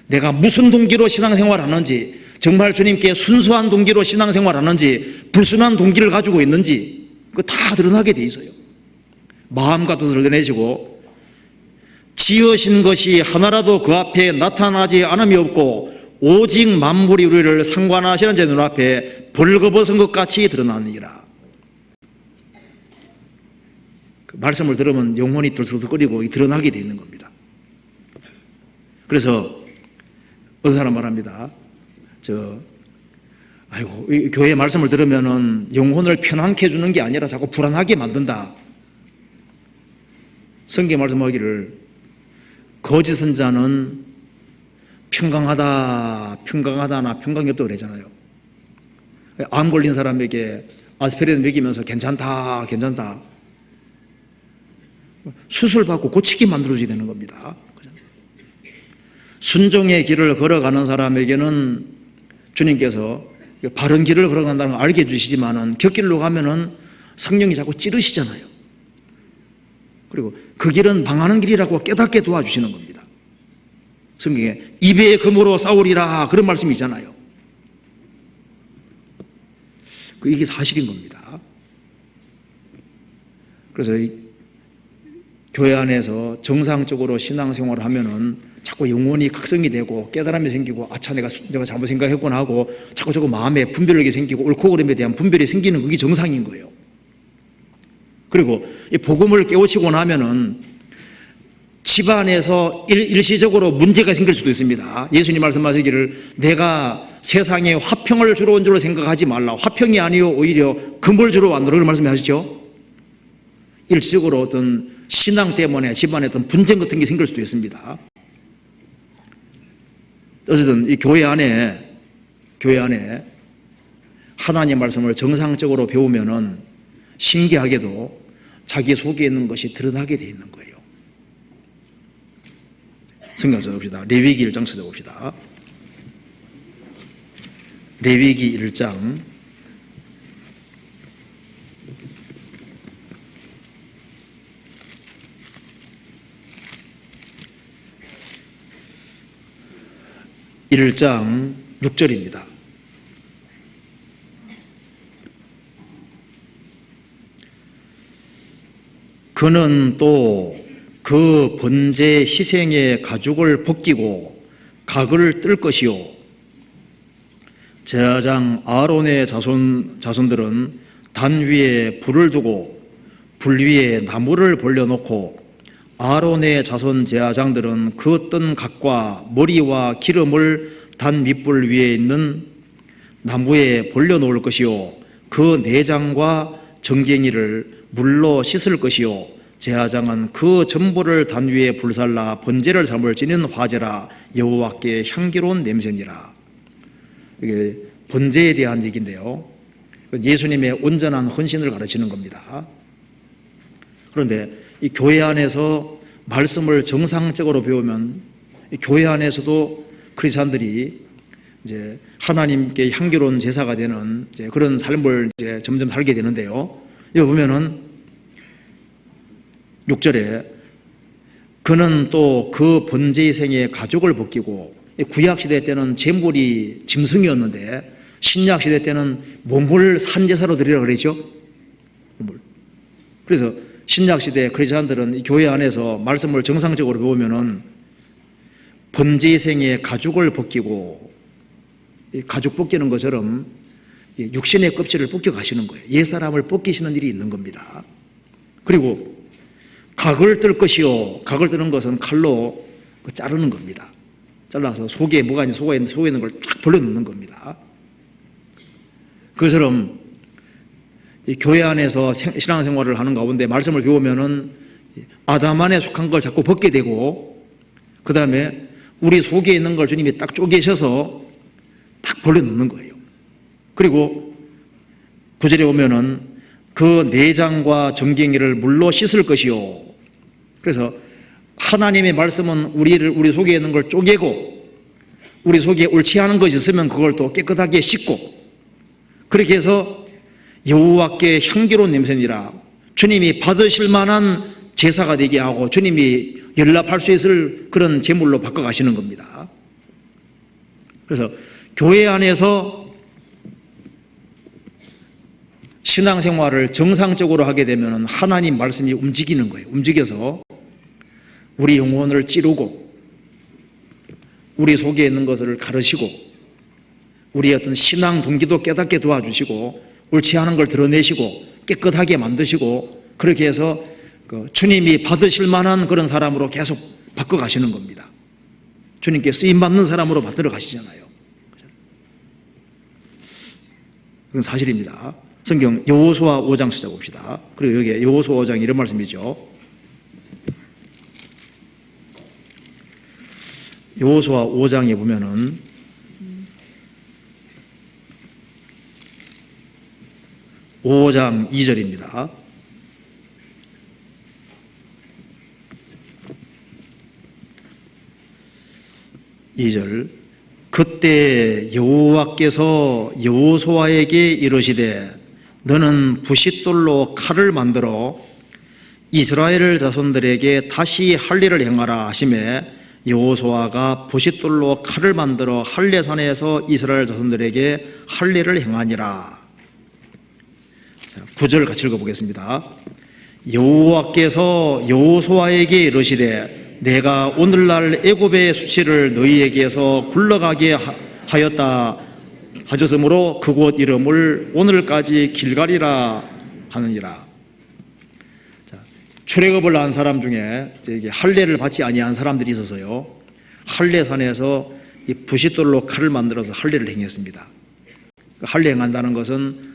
내가 무슨 동기로 신앙생활하는지, 정말 주님께 순수한 동기로 신앙생활하는지, 불순한 동기를 가지고 있는지 그거 다 드러나게 돼 있어요. 마음과 뜻을 드러내시고 지으신 것이 하나라도 그 앞에 나타나지 않음이 없고 오직 만물이 우리를 상관하시는 제 눈앞에 벌거벗은 것 같이 드러나느니라. 그 말씀을 들으면 영혼이 들썩거리고 드러나게 돼 있는 겁니다. 그래서 어떤 사람 말합니다. 이 교회 말씀을 들으면은 영혼을 편안케 해주는 게 아니라 자꾸 불안하게 만든다. 성경 말씀하기를 거짓 선자는 평강하다나 평강이 없다고 그러잖아요. 암 걸린 사람에게 아스피린 먹이면서 괜찮다. 수술 받고 고치게 만들어줘야 되는 겁니다. 순종의 길을 걸어가는 사람에게는 주님께서 바른 길을 걸어간다는 걸 알게 해주시지만은 곁길로 가면은 성령이 자꾸 찌르시잖아요. 그리고 그 길은 망하는 길이라고 깨닫게 도와주시는 겁니다. 성경에 입의 금으로 싸우리라 그런 말씀이 있잖아요. 이게 사실인 겁니다. 그래서 교회 안에서 정상적으로 신앙생활을 하면은 자꾸 영혼이 각성이 되고 깨달음이 생기고 아차 내가 잘못 생각했구나 하고 자꾸 마음에 분별력이 생기고 옳고 그름에 대한 분별이 생기는 그게 정상인 거예요. 그리고 이 복음을 깨우치고 나면은 집안에서 일시적으로 문제가 생길 수도 있습니다. 예수님 말씀하시기를 내가 세상에 화평을 주러 온 줄로 생각하지 말라. 화평이 아니요 오히려 금을 주러 왔노라 그런 말씀하시죠. 일시적으로 어떤 신앙 때문에 집안에 어떤 분쟁 같은 게 생길 수도 있습니다. 어쨌든 이 교회 안에 하나님의 말씀을 정상적으로 배우면은 신기하게도 자기 속에 있는 것이 드러나게 돼 있는 거예요. 성경 찾아봅시다. 레위기 1장 찾아봅시다. 레위기 1장 1장 6절입니다. 그는 또 그 번제 희생의 가죽을 벗기고 각을 뜰 것이요 제사장 아론의 자손들은 단 위에 불을 두고 불 위에 나무를 벌려놓고 아론의 자손 제사장들은 그 뜬 각과 머리와 기름을 단 밑불 위에 있는 나무에 벌려놓을 것이요 그 내장과 정갱이를 물로 씻을 것이요 제사장은 그 전부를 단 위에 불살라 번제를 삶을 지닌 화제라 여호와께 향기로운 냄새니라. 이게 번제에 대한 얘기인데요. 예수님의 온전한 헌신을 가르치는 겁니다. 그런데 이 교회 안에서 말씀을 정상적으로 배우면 이 교회 안에서도 크리스찬들이 이제 하나님께 향기로운 제사가 되는 이제 그런 삶을 이제 점점 살게 되는데요. 여기 보면은 6절에 그는 또 그 번제희생의 가죽을 벗기고 구약시대 때는 제물이 짐승이었는데 신약시대 때는 몸을 산제사로 드리라고 그랬죠. 그래서 신약시대 크리스찬들은 교회 안에서 말씀을 정상적으로 배우면은 번제희생의 가죽을 벗기고 가죽 벗기는 것처럼 육신의 껍질을 벗겨 가시는 거예요. 옛사람을 벗기시는 일이 있는 겁니다. 그리고 각을 뜰 것이요 각을 뜨는 것은 칼로 자르는 겁니다. 잘라서 속에 뭐가 있는지 속에 있는 걸 쫙 벌려놓는 겁니다. 그처럼 이 교회 안에서 신앙생활을 하는 가운데 말씀을 배우면은 아담 안에 속한 걸 자꾸 벗게 되고 그 다음에 우리 속에 있는 걸 주님이 딱 쪼개셔서 딱 벌려놓는 거예요. 그리고 9절에 보면은 그 내장과 정갱이를 물로 씻을 것이요. 그래서 하나님의 말씀은 우리 속에 있는 걸 쪼개고 우리 속에 옳지 않은 것이 있으면 그걸 또 깨끗하게 씻고 그렇게 해서 여호와께 향기로운 냄새니라, 주님이 받으실 만한 제사가 되게 하고 주님이 연락할 수 있을 그런 제물로 바꿔가시는 겁니다. 그래서 교회 안에서 신앙생활을 정상적으로 하게 되면 하나님 말씀이 움직이는 거예요. 움직여서 우리 영혼을 찌르고 우리 속에 있는 것을 가르시고 우리의 어떤 신앙 동기도 깨닫게 도와주시고 옳지 않은 걸 드러내시고 깨끗하게 만드시고 그렇게 해서 주님이 받으실 만한 그런 사람으로 계속 바꿔가시는 겁니다. 주님께 쓰임받는 사람으로 만들어 가시잖아요. 그건 사실입니다. 성경 여호수아 5장 찾아봅시다. 그리고 여기에 여호수아 5장 이런 말씀이죠. 여호수아 5장에 보면은 5장 2절입니다. 2절 그때 여호와께서 여호수아에게 이르시되 너는 부싯돌로 칼을 만들어 이스라엘 자손들에게 다시 할례를 행하라 하시매 여호수아가 부싯돌로 칼을 만들어 할례산에서 이스라엘 자손들에게 할례를 행하니라. 9절 같이 읽어보겠습니다. 여호와께서 여호수아에게 이르시되 내가 오늘날 애굽의 수치를 너희에게서 굴러가게 하였다 하셨으므로 그곳 이름을 오늘까지 길갈이라 하느니라. 출애굽을 한 사람 중에 할례를 받지 아니한 사람들이 있어서요, 할례산에서 이 부싯돌로 칼을 만들어서 할례를 행했습니다. 할례 행한다는 것은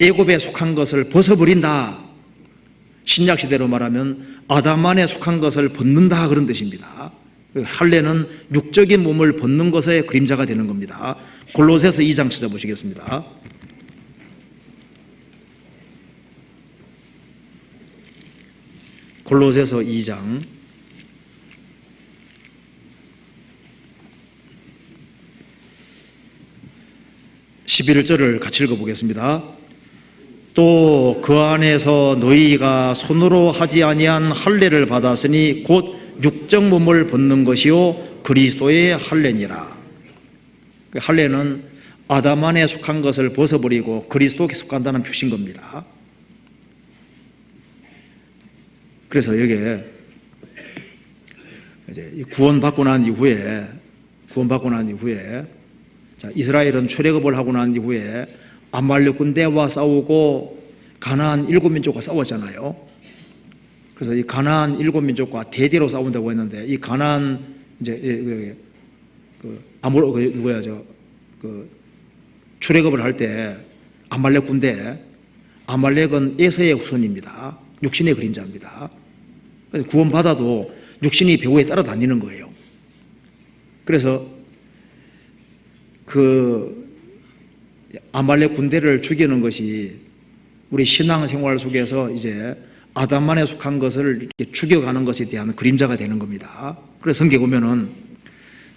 애굽에 속한 것을 벗어버린다, 신약 시대로 말하면 아담만에 속한 것을 벗는다, 그런 뜻입니다. 할례는 육적인 몸을 벗는 것의 그림자가 되는 겁니다. 골로새서 2장 찾아보시겠습니다. 골로새서 2장 11절을 같이 읽어보겠습니다. 또 그 안에서 너희가 손으로 하지 아니한 할례를 받았으니 곧 육적 몸을 벗는 것이요 그리스도의 할례니라. 할례는 아담 안에 속한 것을 벗어버리고 그리스도께 속한다는 표시인 겁니다. 그래서 여기에 이제 구원받고 난 이후에 자, 이스라엘은 출애굽을 하고 난 이후에 아말렉 군대와 싸우고 가나안 7민족과 싸웠잖아요. 그래서 이 가나안 7민족과 대대로 싸운다고 했는데 이 가나안 이제 출애굽을 할 때 아말렉 군대, 아말렉은 에서의 후손입니다. 육신의 그림자입니다. 그래서 구원받아도 육신이 배후에 따라다니는 거예요. 그래서 아말렉 군대를 죽이는 것이 우리 신앙생활 속에서 이제 아담만에 속한 것을 이렇게 죽여가는 것에 대한 그림자가 되는 겁니다. 그래서 성경에 보면은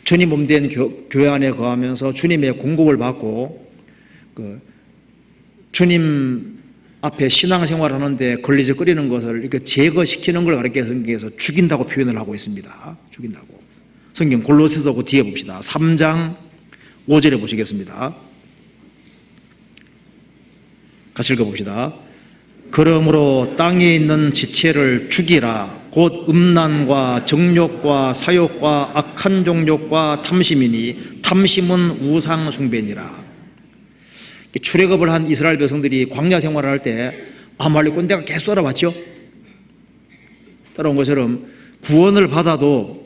주님 몸된 교회 안에 거하면서 주님의 공급을 받고 주님 앞에 신앙생활 하는데 걸리적거리는 것을 이렇게 제거시키는 걸 가르쳐 성경에서 죽인다고 표현을 하고 있습니다. 죽인다고. 성경 골로새서 그 뒤에 봅시다. 3장 5절에 보시겠습니다. 같이 읽어봅시다. 그러므로 땅에 있는 지체를 죽이라. 곧 음란과 정욕과 사욕과 악한 종욕과 탐심이니 탐심은 우상 숭배니라. 출애굽을 한 이스라엘 백성들이 광야 생활을 할 때 아말렉 군대가 계속 따라왔죠. 따라온 것처럼 구원을 받아도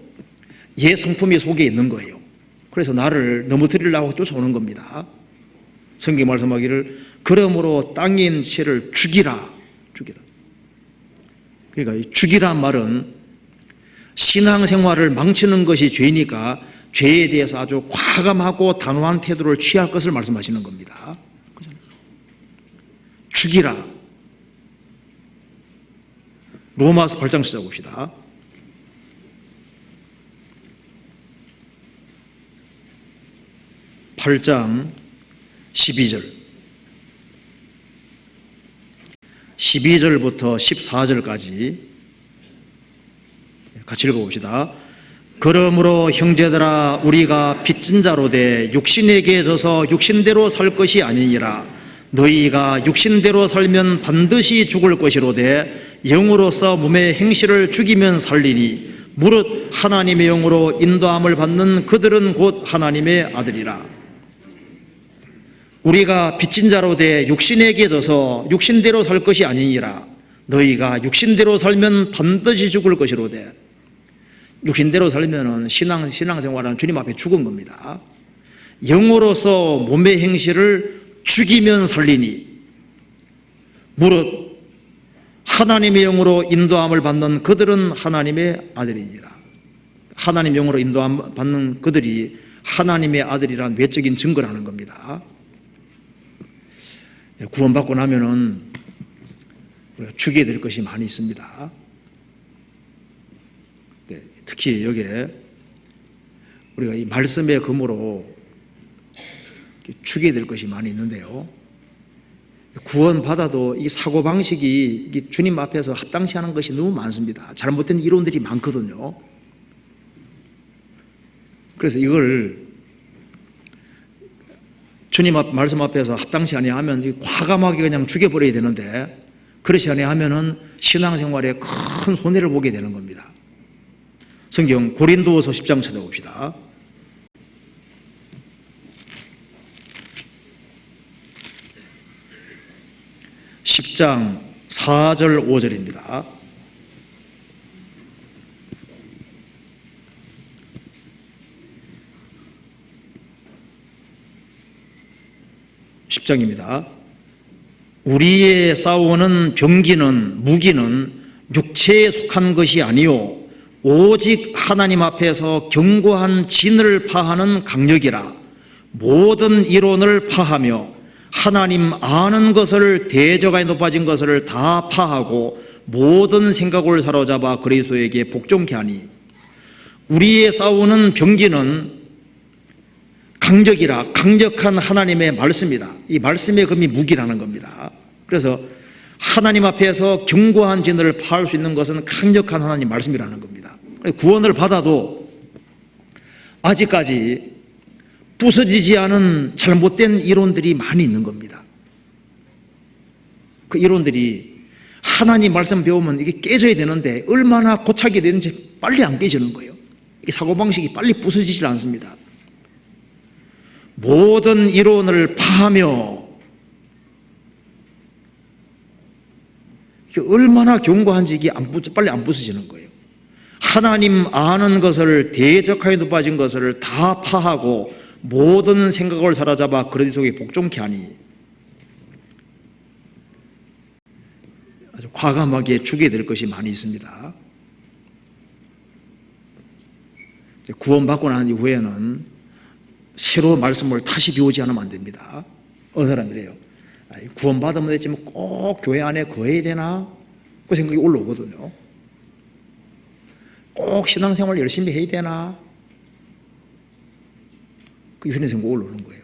옛 성품이 속에 있는 거예요. 그래서 나를 넘어뜨리려고 쫓아오는 겁니다. 성경 말씀하기를 그러므로 땅에 있는 죄를 죽이라. 그러니까 이 죽이란 말은 신앙생활을 망치는 것이 죄니까 죄에 대해서 아주 과감하고 단호한 태도를 취할 것을 말씀하시는 겁니다. 죽이라. 로마서 8장 찾아봅시다. (8장 12절) 12절부터 14절까지 같이 읽어봅시다. 그러므로 형제들아 우리가 빚진 자로 돼 육신에게 져서 육신대로 살 것이 아니니라. 너희가 육신대로 살면 반드시 죽을 것이로되 영으로서 몸의 행실을 죽이면 살리니 무릇 하나님의 영으로 인도함을 받는 그들은 곧 하나님의 아들이라. 우리가 빚진 자로 돼 육신에게 져서 육신대로 살 것이 아니니라. 너희가 육신대로 살면 반드시 죽을 것이로되. 육신대로 살면은 신앙생활은 주님 앞에 죽은 겁니다. 영으로서 몸의 행실을 죽이면 살리니 무릇 하나님의 영으로 인도함을 받는 그들은 하나님의 아들이니라. 하나님의 영으로 인도함 받는 그들이 하나님의 아들이란 외적인 증거라는 겁니다. 구원받고 나면은 우리가 죽여야 될 것이 많이 있습니다. 특히 여기에 우리가 이 말씀의 검으로 죽여야 될 것이 많이 있는데요. 구원받아도 이 사고방식이 주님 앞에서 합당치 않은 것이 너무 많습니다. 잘못된 이론들이 많거든요. 그래서 이걸 주님 말씀 앞에서 합당치 아니하면 과감하게 그냥 죽여버려야 되는데, 그렇지 아니하면은 신앙생활에 큰 손해를 보게 되는 겁니다. 성경 고린도후서 10장 찾아봅시다. (10장) 4절 5절입니다. (10장입니다) 우리의 싸우는 병기는 무기는 육체에 속한 것이 아니요 오직 하나님 앞에서 견고한 진을 파하는 강력이라. 모든 이론을 파하며 하나님 아는 것을 대적하에 높아진 것을 다 파하고 모든 생각을 사로잡아 그리스도에게 복종케 하니. 우리의 싸우는 병기는 강력이라, 강력한 하나님의 말씀이라. 이 말씀의 검이 무기라는 겁니다. 그래서 하나님 앞에서 견고한 진을 파할 수 있는 것은 강력한 하나님 말씀이라는 겁니다. 구원을 받아도 아직까지 부서지지 않은 잘못된 이론들이 많이 있는 겁니다. 그 이론들이 하나님 말씀 배우면 이게 깨져야 되는데 얼마나 고착이 되는지 빨리 안 깨지는 거예요. 이게 사고방식이 빨리 부서지질 않습니다. 모든 이론을 파하며, 이게 얼마나 견고한지 이게 빨리 안 부서지는 거예요. 하나님 아는 것을 대적하여 높아진 것을 다 파하고 모든 생각을 사로잡아 그리스도에게 복종케 하니. 아주 과감하게 죽여야 될 것이 많이 있습니다. 구원받고 난 이후에는 새로 말씀을 다시 배우지 않으면 안 됩니다. 어느 사람이래요, 구원받으면 됐지만 꼭 교회 안에 거해야 되나? 그 생각이 올라오거든요. 꼭 신앙생활 열심히 해야 되나? 그 이런 생각이 올라오는 거예요.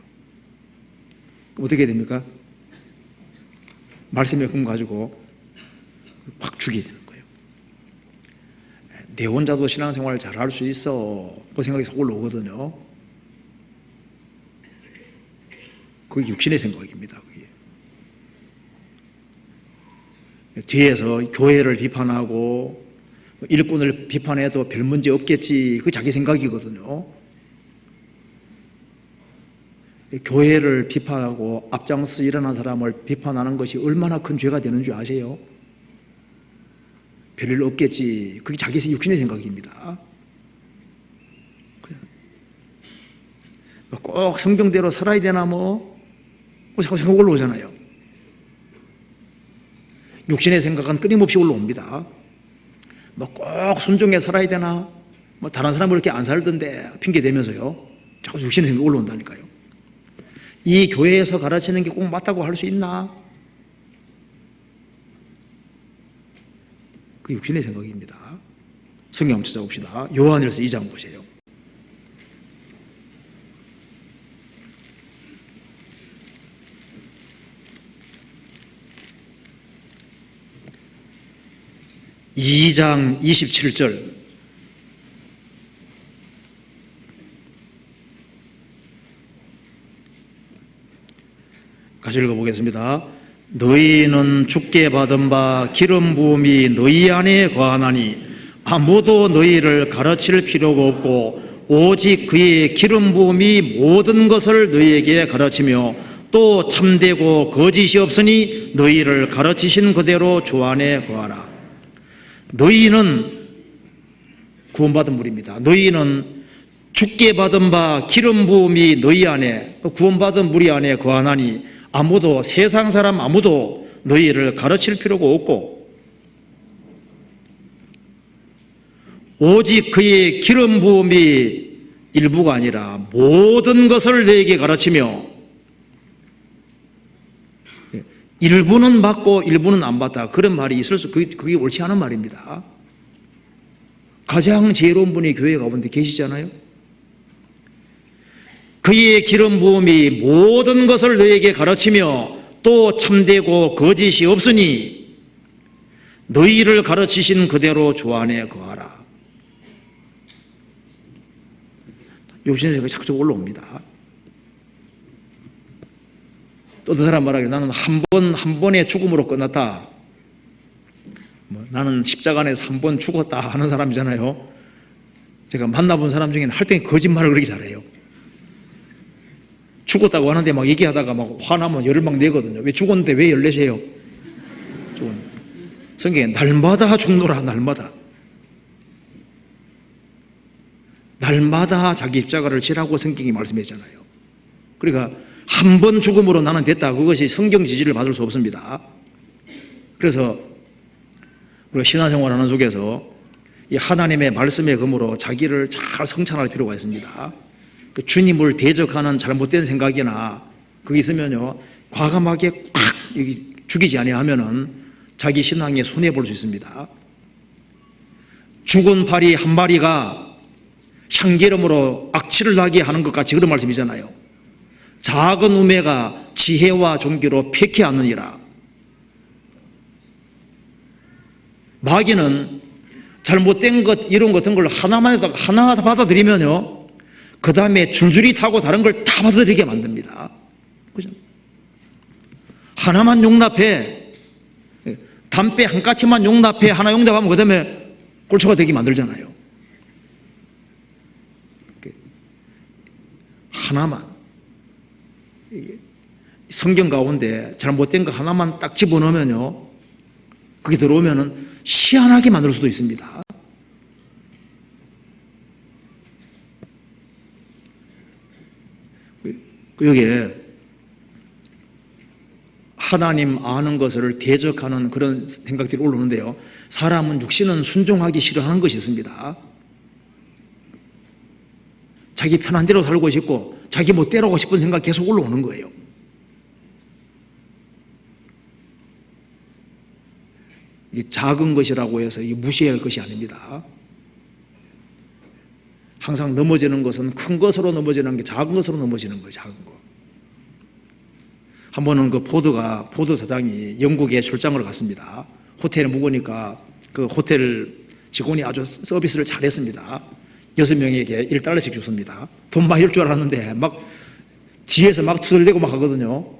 어떻게 해야 됩니까? 말씀의 검 가지고 확 죽여야 되는 거예요. 내 혼자도 신앙생활을 잘 할 수 있어, 그 생각이 올라오거든요. 그게 육신의 생각입니다. 그게. 뒤에서 교회를 비판하고 일꾼을 비판해도 별 문제 없겠지, 그게 자기 생각이거든요. 교회를 비판하고 앞장서 일어난 사람을 비판하는 것이 얼마나 큰 죄가 되는 줄 아세요? 별일 없겠지, 그게 자기 육신의 생각입니다. 꼭 성경대로 살아야 되나 자꾸 생각 올라오잖아요. 육신의 생각은 끊임없이 올라옵니다. 꼭 순종해 살아야 되나? 다른 사람은 그렇게 안 살던데 핑계 대면서요. 자꾸 육신의 생각이 올라온다니까요. 이 교회에서 가르치는 게 꼭 맞다고 할 수 있나? 그 육신의 생각입니다. 성경 한번 찾아봅시다. 요한일서 2장 보세요. 2장 27절 같이 읽어보겠습니다. 너희는 주께 받은 바 기름 부음이 너희 안에 거하나니 아무도 너희를 가르칠 필요가 없고 오직 그의 기름 부음이 모든 것을 너희에게 가르치며 또 참되고 거짓이 없으니 너희를 가르치신 그대로 주 안에 거하라. 너희는 구원받은 무리입니다. 너희는 주께 받은 바 기름 부음이 너희 안에, 구원받은 무리 안에 거하나니 아무도, 세상 사람 아무도 너희를 가르칠 필요가 없고 오직 그의 기름 부음이 일부가 아니라 모든 것을 너희에게 가르치며, 일부는 받고 일부는 안 받다, 그런 말이 있을 수, 그게 옳지 않은 말입니다. 가장 지혜로운 분이 교회 가운데 계시잖아요. 그의 기름 부음이 모든 것을 너희에게 가르치며 또 참되고 거짓이 없으니 너희를 가르치신 그대로 주 안에 거하라. 요신세가 자꾸 올라옵니다. 또 어떤 사람 말하기를 나는 한 번의 죽음으로 끝났다. 나는 십자가 안에서 한 번 죽었다 하는 사람이잖아요. 제가 만나본 사람 중에는 할 때 거짓말을 그렇게 잘해요. 죽었다고 하는데 막 얘기하다가 막 화나면 열을 막 내거든요. 왜 죽었는데 왜 열내세요? 성경에 날마다 죽노라, 날마다. 날마다 자기 십자가를 지라고 성경이 말씀했잖아요. 그러니까 한 번 죽음으로 나는 됐다. 그것이 성경 지지를 받을 수 없습니다. 그래서 우리가 신앙생활하는 속에서 이 하나님의 말씀의 검으로 자기를 잘 성찬할 필요가 있습니다. 그 주님을 대적하는 잘못된 생각이나 그게 있으면요, 과감하게 꽉 죽이지 아니하면은 자기 신앙에 손해 볼 수 있습니다. 죽은 파리 한 마리가 향기름으로 악취를 나게 하는 것 같이 그런 말씀이잖아요. 작은 우매가 지혜와 종기로 폐케하느니라. 마귀는 잘못된 것, 이런 같은 걸 하나 받아들이면요, 그 다음에 줄줄이 타고 다른 걸 다 받아들이게 만듭니다. 그죠? 하나만 용납해, 담배 한 가지만 용납해, 하나 용납하면 그 다음에 꼴초가 되게 만들잖아요. 하나만, 성경 가운데 잘못된 거 하나만 딱 집어넣으면요, 그게 들어오면은 희한하게 만들 수도 있습니다. 여기에 하나님 아는 것을 대적하는 그런 생각들이 올라오는데요, 사람은 육신은 순종하기 싫어하는 것이 있습니다. 자기 편한 대로 살고 싶고 자기 멋대로 싶은 생각 계속 올라오는 거예요. 이게 작은 것이라고 해서 이게 무시해야 할 것이 아닙니다. 항상 넘어지는 것은 큰 것으로 넘어지는 게 작은 것으로 넘어지는 거예요. 작은 거. 한 번은 그 포드 사장이 영국에 출장을 갔습니다. 호텔에 묵으니까 그 호텔 직원이 아주 서비스를 잘했습니다. 6명에게 $1씩 줬습니다. 돈 많이 줄 줄 알았는데 막 뒤에서 막 투덜대고 막 하거든요.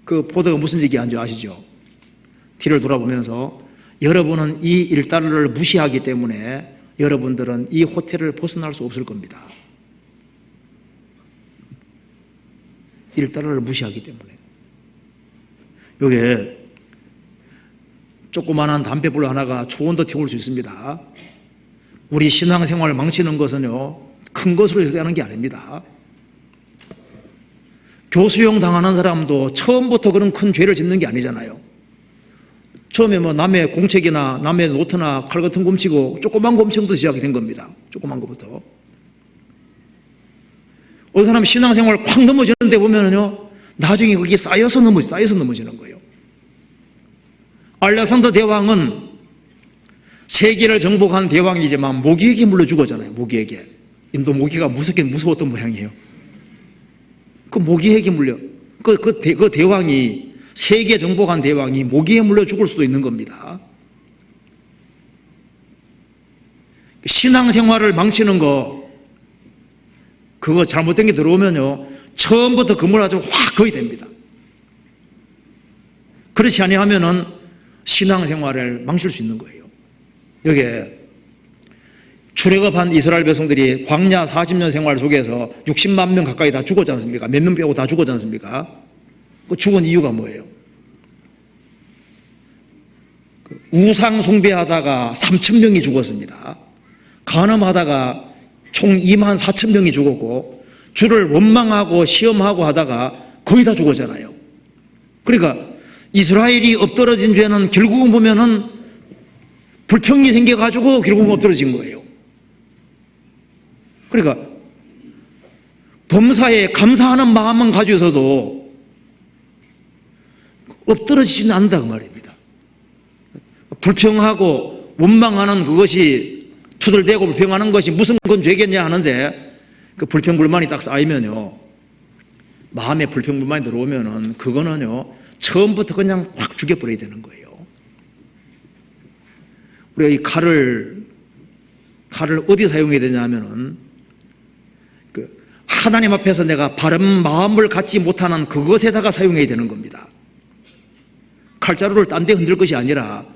그 포드가 무슨 얘기하는지 아시죠? 뒤를 돌아보면서 여러분은 이 $1를 무시하기 때문에 여러분들은 이 호텔을 벗어날 수 없을 겁니다. $1를 무시하기 때문에. 요게 조그만한 담배불 하나가 초원도 태울 수 있습니다. 우리 신앙생활을 망치는 것은요, 큰 것으로 해결하는 게 아닙니다. 교수형 당하는 사람도 처음부터 그런 큰 죄를 짓는 게 아니잖아요. 처음에 뭐 남의 공책이나 남의 노트나 칼 같은 거 훔치고 조그만 거 훔치면서 시작이 된 겁니다. 조그만 거부터. 어떤 사람이 신앙생활을 콱 넘어지는데 보면은요, 나중에 그게 쌓여서 넘어지는 거예요. 알렉산더 대왕은 세계를 정복한 대왕이지만 모기에게 물려 죽었잖아요. 모기에게. 인도 모기가 무서웠던 모양이에요. 그 모기에게 물려. 그 대왕이, 세계 정복한 대왕이 모기에 물려 죽을 수도 있는 겁니다. 신앙생활을 망치는 거, 그거 잘못된 게 들어오면요 처음부터 건물 아주 확 거의 됩니다. 그렇지 아니하면은 신앙생활을 망칠 수 있는 거예요. 여기에 출애굽한 이스라엘 백성들이 광야 40년 생활 속에서 60만 명 가까이 다 죽었지 않습니까? 몇 명 빼고 다 죽었지 않습니까? 그 죽은 이유가 뭐예요? 우상 숭배하다가 3천 명이 죽었습니다. 간음하다가 총 2만 4천 명이 죽었고, 주를 원망하고 시험하고 하다가 거의 다 죽었잖아요. 그러니까 이스라엘이 엎드러진 죄는 결국은 보면은 불평이 생겨가지고 결국은 엎드러진 거예요. 그러니까 범사에 감사하는 마음은 가지고 있어도 엎드러지지는 않는다 그 말입니다. 불평하고 원망하는 그것이 투덜대고 불평하는 것이 무슨 건 죄겠냐 하는데, 그 불평불만이 딱 쌓이면요, 마음에 불평불만이 들어오면은 그거는요 처음부터 그냥 확 죽여버려야 되는 거예요. 우리가 이 칼을 어디 사용해야 되냐 하면은 하나님 앞에서 내가 바른 마음을 갖지 못하는 그것에다가 사용해야 되는 겁니다. 칼자루를 딴 데 흔들 것이 아니라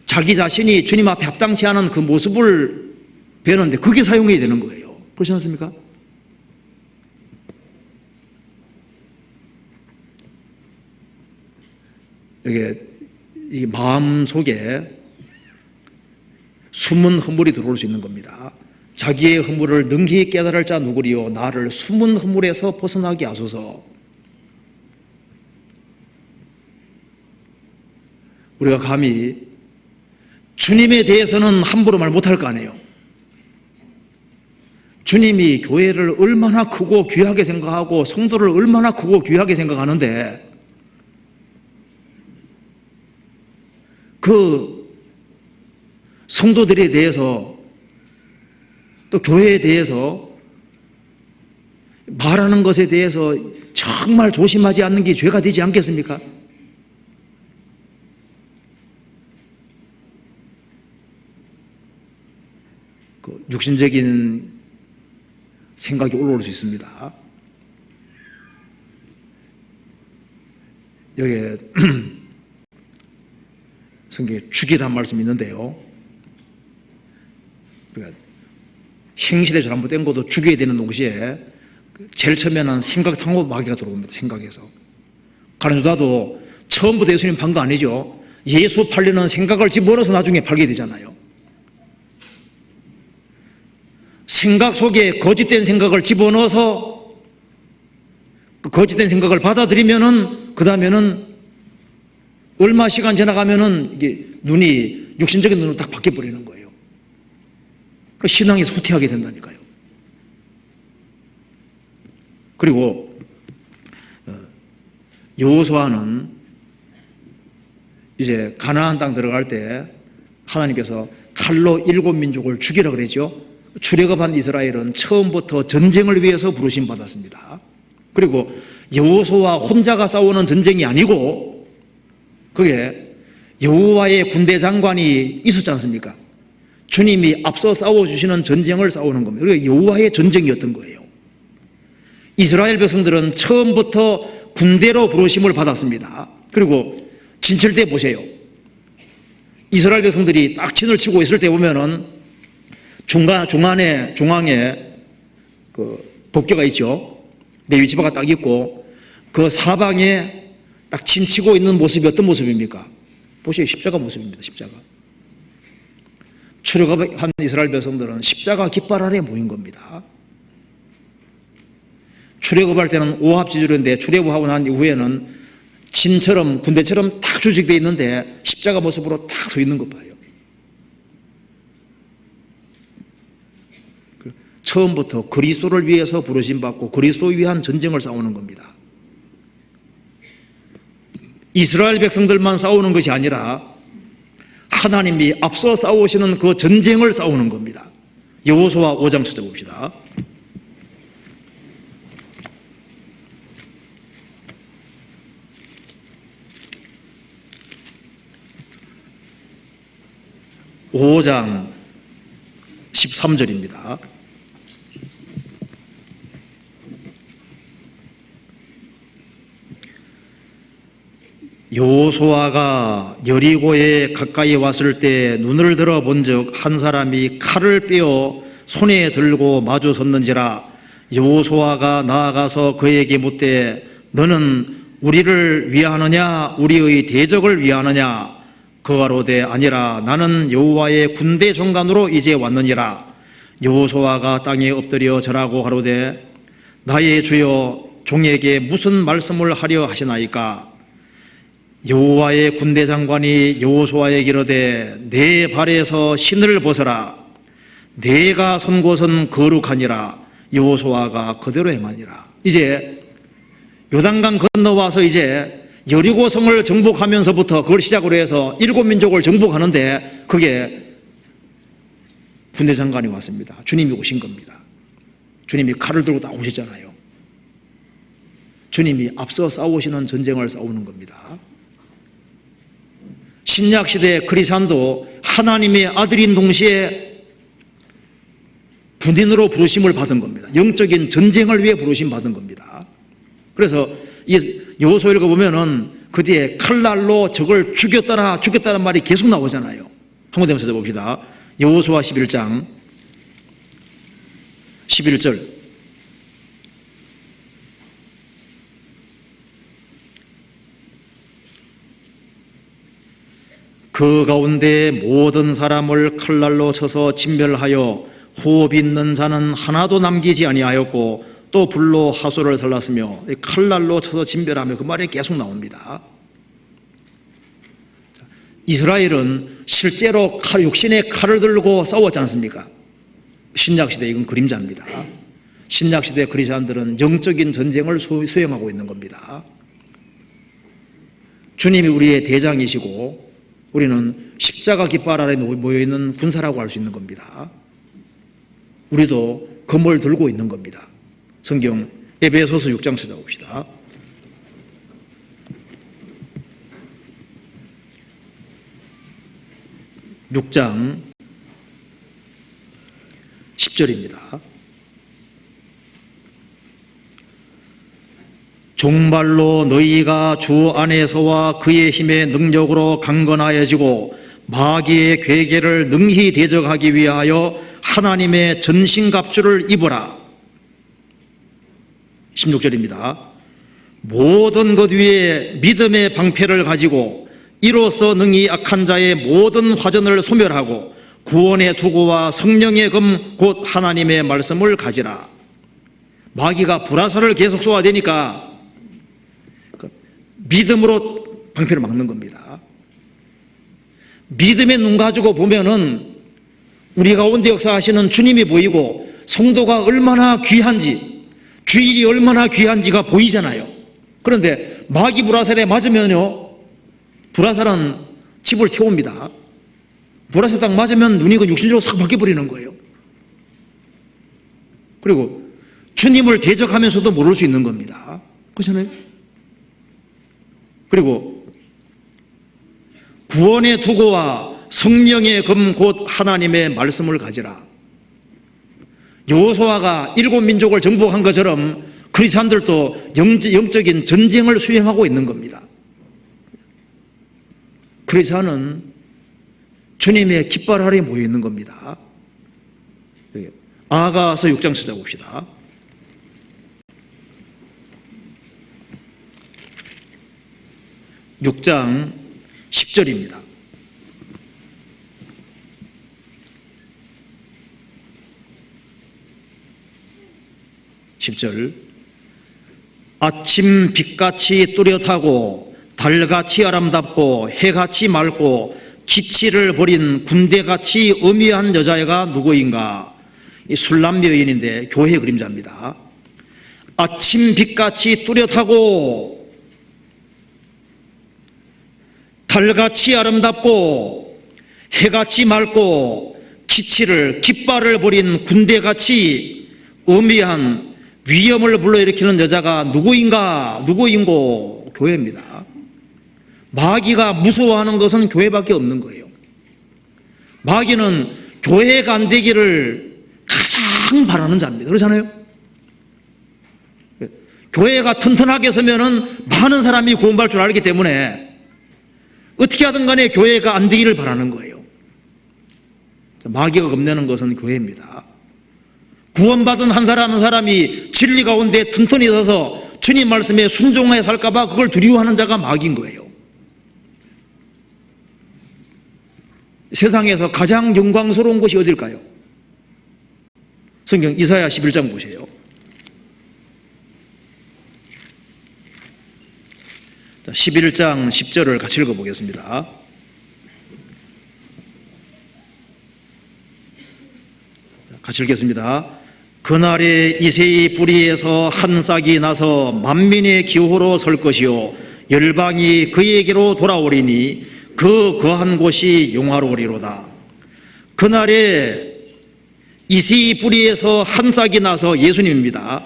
자기 자신이 주님 앞에 합당치 않은 그 모습을 배우는데 그게 사용해야 되는 거예요. 그렇지 않습니까? 이게 마음 속에 숨은 허물이 들어올 수 있는 겁니다. 자기의 허물을 능히 깨달을 자 누구리요? 나를 숨은 허물에서 벗어나게 하소서. 우리가 감히 주님에 대해서는 함부로 말 못할 거 아니에요. 주님이 교회를 얼마나 크고 귀하게 생각하고 성도를 얼마나 크고 귀하게 생각하는데, 그 성도들에 대해서 또 교회에 대해서 말하는 것에 대해서 정말 조심하지 않는 게 죄가 되지 않겠습니까? 그 육신적인 생각이 올라올 수 있습니다. 여기에 성경에 죽이라는 말씀이 있는데요, 우리가 행실에 잘못된 것도 죽여야 되는 동시에 제일 처음에는 생각탕고 마귀가 들어옵니다. 생각에서. 가는 유다도 처음부터 예수님 판 거 아니죠. 예수 팔려는 생각을 집어넣어서 나중에 팔게 되잖아요. 생각 속에 거짓된 생각을 집어넣어서 그 거짓된 생각을 받아들이면은 그 다음에는 얼마 시간 지나가면은 이게 눈이 육신적인 눈으로 딱 바뀌어버리는 거예요. 신앙이 소퇴하게 된다니까요. 그리고 여호수아는 이제 가나안 땅 들어갈 때 하나님께서 칼로 7민족을 죽이라 그랬죠. 출애굽한 이스라엘은 처음부터 전쟁을 위해서 부르심 받았습니다. 그리고 여호수아 혼자가 싸우는 전쟁이 아니고 그게 여호와의 군대 장관이 있었지 않습니까? 주님이 앞서 싸워주시는 전쟁을 싸우는 겁니다. 그게 여호와의 전쟁이었던 거예요. 이스라엘 백성들은 처음부터 군대로 부르심을 받았습니다. 그리고 진칠 때 보세요. 이스라엘 백성들이 딱 진을 치고 있을 때 보면은 중앙에 그 법궤가 있죠. 레위 지파가 딱 있고 그 사방에 딱 진치고 있는 모습이 어떤 모습입니까? 보세요. 십자가 모습입니다. 십자가. 출애굽한 이스라엘 백성들은 십자가 깃발 아래 모인 겁니다. 출애굽할 때는 오합지졸인데 출애굽하고 난 이후에는 진처럼 군대처럼 딱 조직되어 있는데 십자가 모습으로 딱 서 있는 것 봐요. 처음부터 그리스도를 위해서 부르심받고 그리스도를 위한 전쟁을 싸우는 겁니다. 이스라엘 백성들만 싸우는 것이 아니라 하나님이 앞서 싸우시는 그 전쟁을 싸우는 겁니다. 여호수아 5장 찾아봅시다. (5장) 3절입니다. 여호수아가 여리고에 가까이 왔을 때 눈을 들어 본즉 한 사람이 칼을 빼어 손에 들고 마주 섰는지라. 여호수아가 나아가서 그에게 묻되 너는 우리를 위하느냐 우리의 대적을 위하느냐. 그가 가로되 아니라 나는 여호와의 군대 종관으로 이제 왔느니라. 여호수아가 땅에 엎드려 절하고 가로되 나의 주여 종에게 무슨 말씀을 하려 하시나이까. 여호와의 군대 장관이 여호수아에게 이르되 내 발에서 신을 벗어라. 내가 선 곳은 거룩하니라. 여호수아가 그대로 행하니라. 이제 요단강 건너와서 이제 여리고성을 정복하면서부터 그걸 시작으로 해서 7민족을 정복하는데 그게 군대 장관이 왔습니다. 주님이 오신 겁니다. 주님이 칼을 들고 딱 오셨잖아요. 주님이 앞서 싸우시는 전쟁을 싸우는 겁니다. 신약시대 그리스도도 하나님의 아들인 동시에 군인으로 부르심을 받은 겁니다. 영적인 전쟁을 위해 부르심 받은 겁니다. 그래서 이 여호수아 읽어보면은 그 뒤에 칼날로 적을 죽였다는 말이 계속 나오잖아요. 한 군데만 찾아봅시다. 여호수아 11장 11절. 그 가운데 모든 사람을 칼날로 쳐서 진멸하여 호흡 있는 자는 하나도 남기지 아니하였고 또 불로 하소를 살랐으며 칼날로 쳐서 진멸하며 그 말이 계속 나옵니다. 이스라엘은 실제로 육신의 칼을 들고 싸웠지 않습니까? 신약시대 이건 그림자입니다. 신약시대 그리스도인들은 영적인 전쟁을 수행하고 있는 겁니다. 주님이 우리의 대장이시고 우리는 십자가 깃발 아래 모여있는 군사라고 할 수 있는 겁니다. 우리도 검을 들고 있는 겁니다. 성경 에베소서 6장 찾아봅시다. (6장) 10절입니다. 종말로 너희가 주 안에서와 그의 힘의 능력으로 강건하여지고 마귀의 괴계를 능히 대적하기 위하여 하나님의 전신갑주를 입어라. 16절입니다. 모든 것 위에 믿음의 방패를 가지고 이로써 능히 악한 자의 모든 화전을 소멸하고 구원의 투구와 성령의 금 곧 하나님의 말씀을 가지라. 마귀가 불화살을 계속 쏘아대니까 믿음으로 방패를 막는 겁니다. 믿음의 눈 가지고 보면은 우리 가운데 역사하시는 주님이 보이고 성도가 얼마나 귀한지, 주일이 얼마나 귀한지가 보이잖아요. 그런데 마귀 불화살에 맞으면요, 불화살은 집을 태웁니다. 불화살 딱 맞으면 눈이 육신적으로 싹 바뀌어버리는 거예요. 그리고 주님을 대적하면서도 모를 수 있는 겁니다. 그렇잖아요? 그리고 구원의 투구와 성령의 금 곧 하나님의 말씀을 가지라. 여호수아가 7민족을 정복한 것처럼 그리스도인들도 영적인 전쟁을 수행하고 있는 겁니다. 그리스도는 주님의 깃발 아래에 모여 있는 겁니다. 아가서 6장 찾아봅시다. (6장) 10절입니다. (10절) 아침 빛같이 뚜렷하고 달같이 아름답고 해같이 맑고 기치를 버린 군대같이 엄위한 여자애가 누구인가? 이 술람 여인인데 교회 그림자입니다. 아침 빛같이 뚜렷하고 달같이 아름답고 해같이 맑고 깃발을 버린 군대같이 엄위한 위험을 불러일으키는 여자가 누구인고? 교회입니다. 마귀가 무서워하는 것은 교회밖에 없는 거예요. 마귀는 교회가 안 되기를 가장 바라는 자입니다. 그렇잖아요? 교회가 튼튼하게 서면은 많은 사람이 구원받을 줄 알기 때문에 어떻게 하든 간에 교회가 안 되기를 바라는 거예요. 마귀가 겁내는 것은 교회입니다. 구원받은 한 사람 한 사람이 진리 가운데 튼튼히 서서 주님 말씀에 순종해 살까봐 그걸 두려워하는 자가 마귀인 거예요. 세상에서 가장 영광스러운 곳이 어딜까요? 성경 이사야 11장 보세요. 11장 10절을 같이 읽어보겠습니다. 같이 읽겠습니다. 그날에 이새의 뿌리에서 한 싹이 나서 만민의 기호로 설 것이요 열방이 그에게로 돌아오리니 그 거한 곳이 영화로우리로다. 그날에 이새의 뿌리에서 한 싹이 나서 예수님입니다.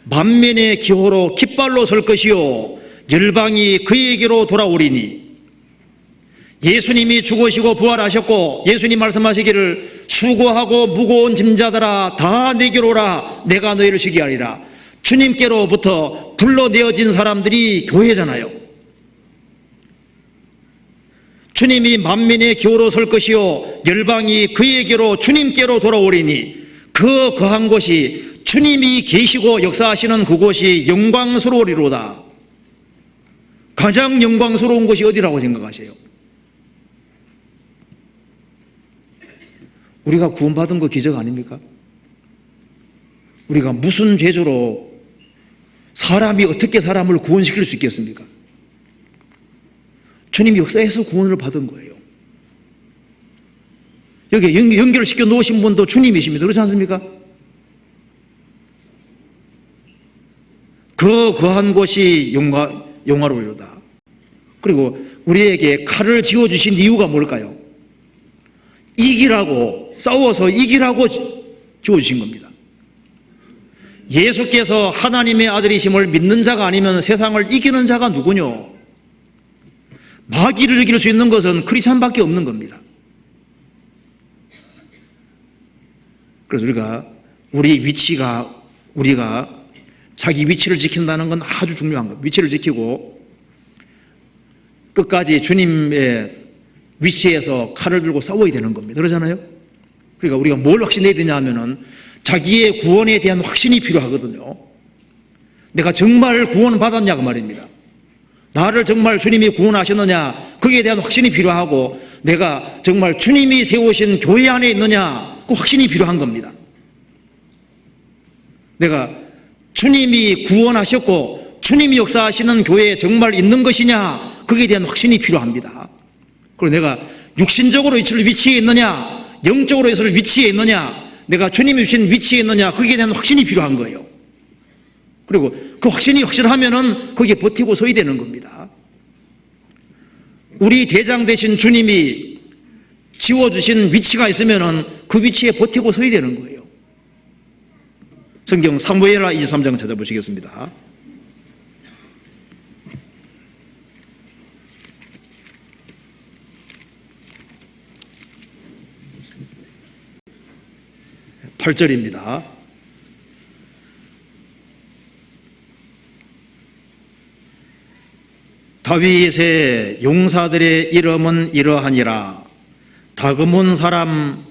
만민의 기호로 깃발로 설 것이요 열방이 그에게로 돌아오리니 예수님이 죽으시고 부활하셨고 예수님 말씀하시기를 수고하고 무거운 짐자들아 다 내게로 오라 내가 너희를 쉬게 하리라. 주님께로부터 불러내어진 사람들이 교회잖아요. 주님이 만민의 기호로 설 것이요 열방이 그에게로 주님께로 돌아오리니 그 거한 곳이 주님이 계시고 역사하시는 그곳이 영광스러우리로다. 가장 영광스러운 곳이 어디라고 생각하세요? 우리가 구원받은 거 기적 아닙니까? 우리가 무슨 죄조로 사람이 어떻게 사람을 구원시킬 수 있겠습니까? 주님이 역사해서 구원을 받은 거예요. 여기 연결시켜 놓으신 분도 주님이십니다. 그렇지 않습니까? 그 거한 곳이 영화로우리로다. 그리고 우리에게 칼을 쥐어주신 이유가 뭘까요? 이기라고, 싸워서 이기라고 쥐어주신 겁니다. 예수께서 하나님의 아들이심을 믿는 자가 아니면 세상을 이기는 자가 누구뇨? 마귀를 이길 수 있는 것은 크리스찬밖에 없는 겁니다. 그래서 우리가 자기 위치를 지킨다는 건 아주 중요한 거예요. 위치를 지키고 끝까지 주님의 위치에서 칼을 들고 싸워야 되는 겁니다. 그러잖아요? 그러니까 우리가 뭘 확신해야 되냐 하면은 자기의 구원에 대한 확신이 필요하거든요. 내가 정말 구원받았냐 그 말입니다. 나를 정말 주님이 구원하셨느냐 거기에 대한 확신이 필요하고 내가 정말 주님이 세우신 교회 안에 있느냐 그 확신이 필요한 겁니다. 내가 주님이 구원하셨고 주님이 역사하시는 교회에 정말 있는 것이냐 거기에 대한 확신이 필요합니다. 그리고 내가 육신적으로 위치에 있느냐 영적으로 위치에 있느냐 내가 주님이 주신 위치에 있느냐 거기에 대한 확신이 필요한 거예요. 그리고 그 확신이 확실하면은 거기에 버티고 서야 되는 겁니다. 우리 대장 되신 주님이 지워주신 위치가 있으면은 그 위치에 버티고 서야 되는 거예요. 성경 사무엘하 23장 찾아보시겠습니다. (8절입니다) 다윗의 용사들의 이름은 이러하니라. 다그몬 사람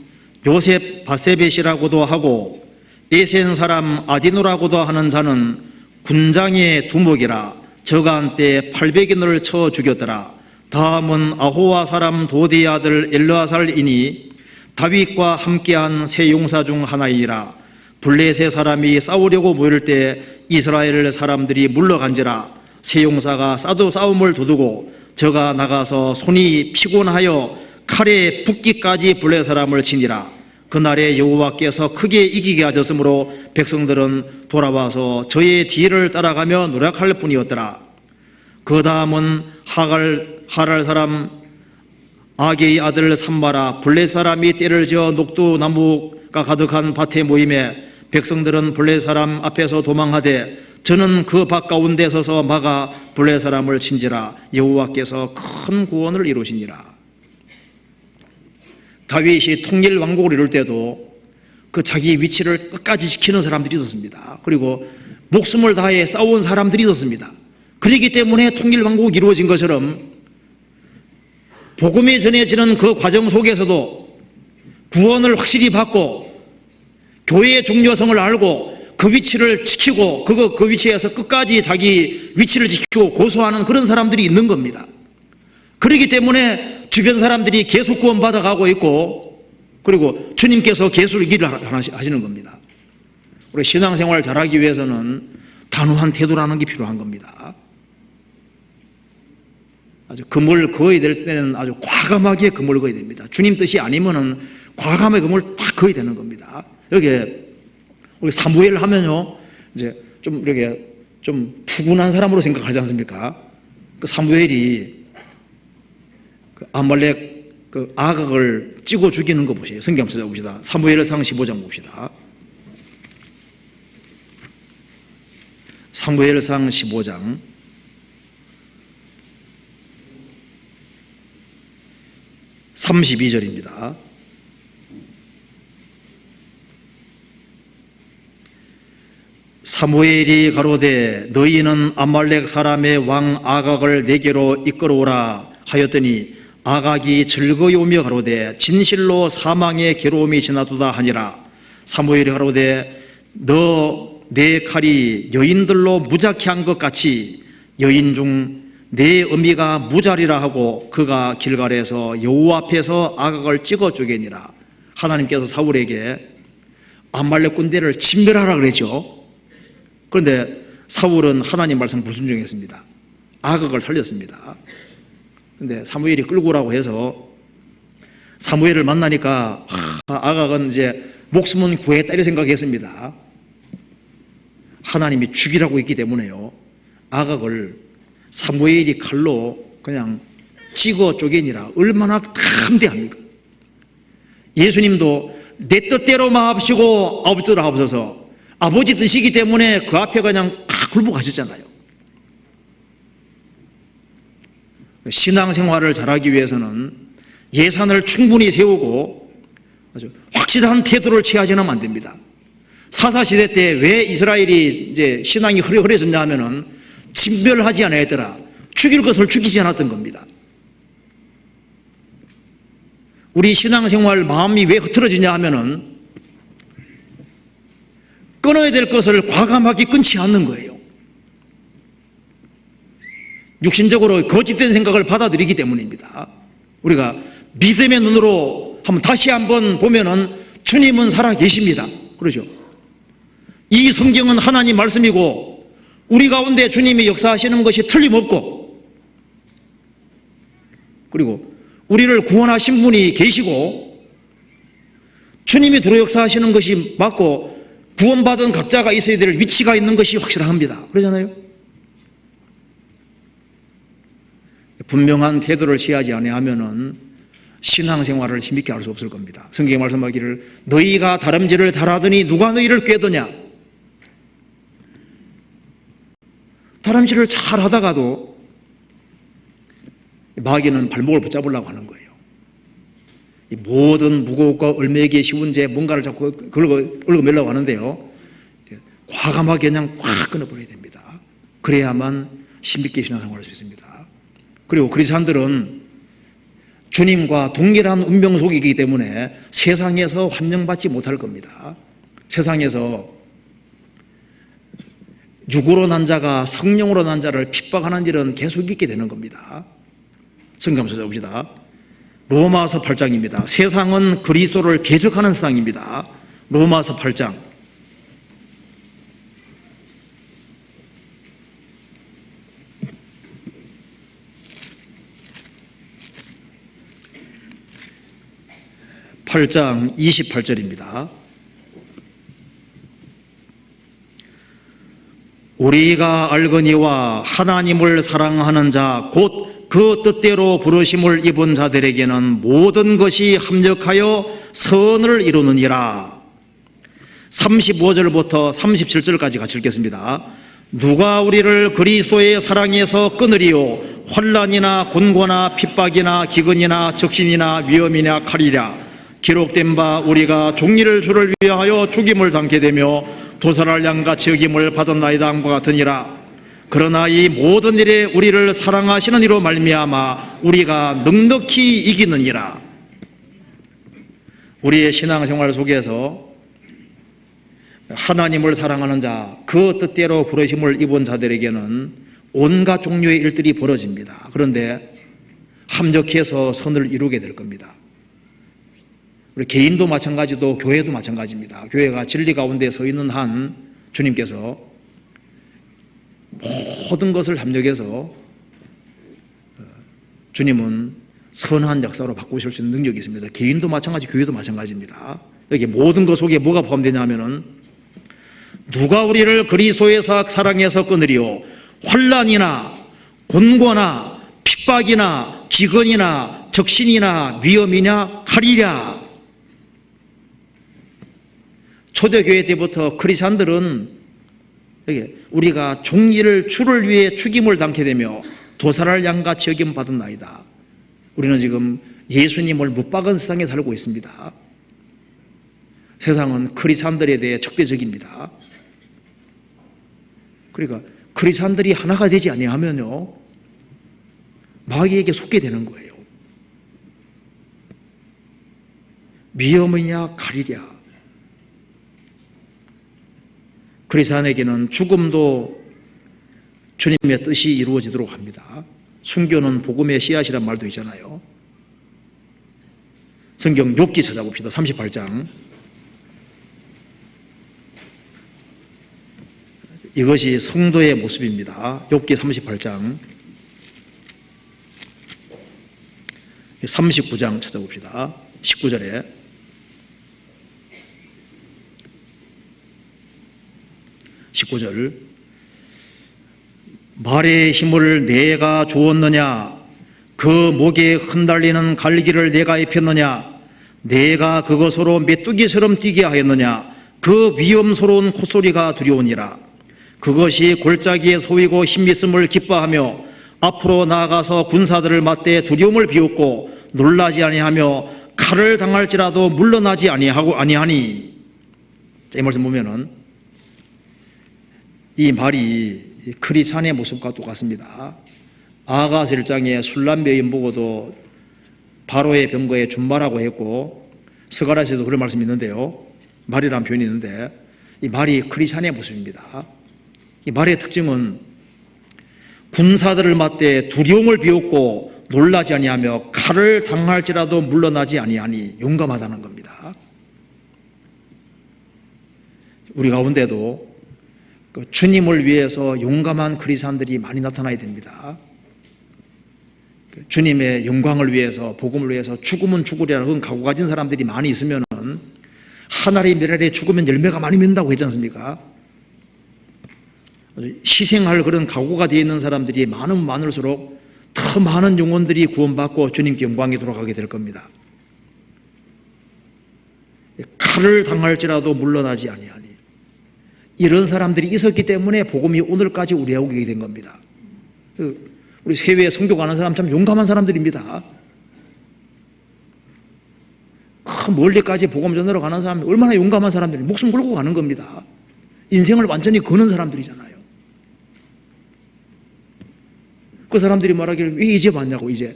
요셉 바세벳이라고도 하고 에센 사람 아디노라고도 하는 자는 군장의 두목이라. 저가 한때 800인을 쳐 죽였더라. 다음은 아호와 사람 도디의 아들 엘르아살이니 다윗과 함께한 세 용사 중 하나이라. 블레셋 사람이 싸우려고 모일 때 이스라엘 사람들이 물러간지라. 세 용사가 싸움을 두두고 저가 나가서 손이 피곤하여 칼에 붓기까지 블레셋 사람을 치니라. 그날에 여호와께서 크게 이기게 하셨으므로 백성들은 돌아와서 저의 뒤를 따라가며 노력할 뿐이었더라. 그 다음은 하랄 사람 아게의 아들 삼바라 블레셋 사람이 떼를 지어 녹두나무가 가득한 밭에 모임에 백성들은 블레셋 사람 앞에서 도망하되 저는 그 밭 가운데 서서 막아 블레셋 사람을 친지라. 여호와께서 큰 구원을 이루시니라. 다윗이 통일 왕국을 이룰 때도 그 자기 위치를 끝까지 지키는 사람들이 있었습니다. 그리고 목숨을 다해 싸운 사람들이 있었습니다. 그렇기 때문에 통일왕국이 이루어진 것처럼 복음이 전해지는 그 과정 속에서도 구원을 확실히 받고 교회의 중요성을 알고 그 위치를 지키고 그 위치에서 끝까지 자기 위치를 지키고 고수하는 그런 사람들이 있는 겁니다. 그렇기 때문에 주변 사람들이 계속 구원받아 가고 있고, 그리고 주님께서 계속 일을 하시는 겁니다. 우리 신앙생활 잘하기 위해서는 단호한 태도라는 게 필요한 겁니다. 아주 금을 그어야 될 때는 아주 과감하게 금을 그어야 됩니다. 주님 뜻이 아니면은 과감하게 금을 딱 그어야 되는 겁니다. 여기에 우리 사무엘 하면요, 이제 좀 이렇게 좀 푸근한 사람으로 생각하지 않습니까? 그 사무엘이 그 아말렉 그 아각을 찍어 죽이는 거 보세요. 성경 한번 찾아봅시다. 사무엘상 15장 봅시다. 사무엘상 15장 32절입니다. 사무엘이 가로되 너희는 아말렉 사람의 왕 아각을 내게로 이끌어오라 하였더니 아각이 즐거이 오며 가로되 진실로 사망의 괴로움이 지나도다 하니라. 사무엘이 가로되 너 내 칼이 여인들로 무작게 한 것 같이 여인 중 내 어미가 무자리라 하고 그가 길갈에서 여호와 앞에서 아각을 찍어 쪼개니라. 하나님께서 사울에게 아말렉 군대를 진멸하라 그랬죠. 그런데 사울은 하나님 말씀 불순종했습니다. 아각을 살렸습니다. 그런데 사무엘이 끌고 오라고 해서 사무엘을 만나니까 아각은 이제 목숨은 구했다 이렇게 생각했습니다. 하나님이 죽이라고 했기 때문에요, 아각을 사무엘이 칼로 그냥 찍어 쪼개니라. 얼마나 담대합니까? 예수님도 내 뜻대로 마옵시고 아버지 뜻대로 하옵소서, 아버지 뜻이기 때문에 그 앞에 그냥 다 굴복하셨잖아요. 신앙생활을 잘하기 위해서는 예산을 충분히 세우고 아주 확실한 태도를 취하지는 안 됩니다. 사사시대 때 왜 이스라엘이 이제 신앙이 흐려졌냐 하면은 진멸하지 않았더라. 죽일 것을 죽이지 않았던 겁니다. 우리 신앙생활 마음이 왜 흐트러지냐 하면은 끊어야 될 것을 과감하게 끊지 않는 거예요. 육신적으로 거짓된 생각을 받아들이기 때문입니다. 우리가 믿음의 눈으로 다시 한번 보면은 주님은 살아 계십니다. 그러죠. 이 성경은 하나님 말씀이고 우리 가운데 주님이 역사하시는 것이 틀림없고, 그리고 우리를 구원하신 분이 계시고 주님이 들어 역사하시는 것이 맞고 구원받은 각자가 있어야 될 위치가 있는 것이 확실합니다. 그러잖아요. 분명한 태도를 취하지 아니하면은 신앙생활을 힘있게 할 수 없을 겁니다. 성경에 말씀하기를 너희가 다름질을 잘하더니 누가 너희를 꾀더냐. 다람쥐를 잘 하다가도 마귀는 발목을 붙잡으려고 하는 거예요. 이 모든 무겁고 얼매기 쉬운 죄 뭔가를 자꾸 긁어매려고 하는데요, 과감하게 그냥 꽉 끊어버려야 됩니다. 그래야만 힘있게 신앙생활을 할 수 있습니다. 그리고 그리스도인들은 주님과 동일한 운명 속이기 때문에 세상에서 환영받지 못할 겁니다. 세상에서 육으로 난 자가 성령으로 난 자를 핍박하는 일은 계속 있게 되는 겁니다. 성경 한번 찾아봅시다. 로마서 8장입니다. 세상은 그리스도를 대적하는 세상입니다. 로마서 8장 8장 28절입니다. 우리가 알거니와 하나님을 사랑하는 자 곧 그 뜻대로 부르심을 입은 자들에게는 모든 것이 합력하여 선을 이루느니라. 35절부터 37절까지 같이 읽겠습니다. 누가 우리를 그리스도의 사랑에서 끊으리요. 환난이나 곤고나 핍박이나 기근이나 적신이나 위험이나 칼이라. 기록된 바 우리가 종리를 주를 위하여 죽임을 당케 되며 도살할 양같이 여김을 받았나이다 함과 같으니라. 그러나 이 모든 일에 우리를 사랑하시는 이로 말미암아 우리가 넉넉히 이기느니라. 우리의 신앙생활 속에서 하나님을 사랑하는 자, 그 뜻대로 부르심을 입은 자들에게는 온갖 종류의 일들이 벌어집니다. 그런데 합력해서 선을 이루게 될 겁니다. 우리 개인도 마찬가지도 교회도 마찬가지입니다. 교회가 진리 가운데 서 있는 한 주님께서 모든 것을 합력해서 주님은 선한 역사로 바꾸실 수 있는 능력이 있습니다. 개인도 마찬가지, 교회도 마찬가지입니다. 여기 모든 것 속에 뭐가 포함되냐 하면은 누가 우리를 그리스도에서 사랑해서 끊으리요 환난이나 곤고나 핍박이나 기근이나 적신이나 위험이냐 칼이랴. 초대교회 때부터 크리스찬들은 우리가 종리를 주를 위해 죽임을 당케 되며 도살할 양같이 여김 받았나이다. 우리는 지금 예수님을 못 박은 세상에 살고 있습니다. 세상은 크리스찬들에 대해 적대적입니다. 그러니까 크리스찬들이 하나가 되지 아니하면요 마귀에게 속게 되는 거예요. 위험이냐 칼이랴. 크리스찬에게는 죽음도 주님의 뜻이 이루어지도록 합니다. 순교는 복음의 씨앗이란 말도 있잖아요. 성경 욥기 찾아봅시다. 38장. 이것이 성도의 모습입니다. 욥기 38장 39장 찾아봅시다. 19절에 말의 힘을 내가 주었느냐? 그 목에 흩날리는 갈기를 내가 입혔느냐? 내가 그것으로 메뚜기처럼 뛰게 하였느냐? 그 위험스러운 콧소리가 두려우니라. 그것이 골짜기에 서이고 힘있음을 기뻐하며 앞으로 나아가서 군사들을 맞대 두려움을 비웃고 놀라지 아니하며 칼을 당할지라도 물러나지 아니하니. 이 말씀 보면은 이 말이 크리스찬의 모습과 똑같습니다. 아가스 1장에 술람배 여인 보고도 바로의 병거에 준말하고 했고 스가랴서에도 그런 말씀이 있는데요. 말이라는 표현이 있는데 이 말이 크리스찬의 모습입니다. 이 말의 특징은 군사들을 맞대 두려움을 비웃고 놀라지 아니하며 칼을 당할지라도 물러나지 아니하니 용감하다는 겁니다. 우리 가운데도 주님을 위해서 용감한 크리스찬들이 많이 나타나야 됩니다. 주님의 영광을 위해서 복음을 위해서 죽으면 죽으리라는 그런 각오 가진 사람들이 많이 있으면 하나의 미랄에 죽으면 열매가 많이 맺는다고 했지 않습니까? 희생할 그런 각오가 되어 있는 사람들이 많으면 많을수록 더 많은 영혼들이 구원받고 주님께 영광이 돌아가게 될 겁니다. 칼을 당할지라도 물러나지 아니하니 이런 사람들이 있었기 때문에 복음이 오늘까지 우리에게 오게 된 겁니다. 우리 해외에 선교 가는 사람 참 용감한 사람들입니다. 그 멀리까지 복음 전하러 가는 사람이 얼마나 용감한 사람들이 목숨 걸고 가는 겁니다. 인생을 완전히 거는 사람들이잖아요. 그 사람들이 말하기를 왜 이제 왔냐고. 이제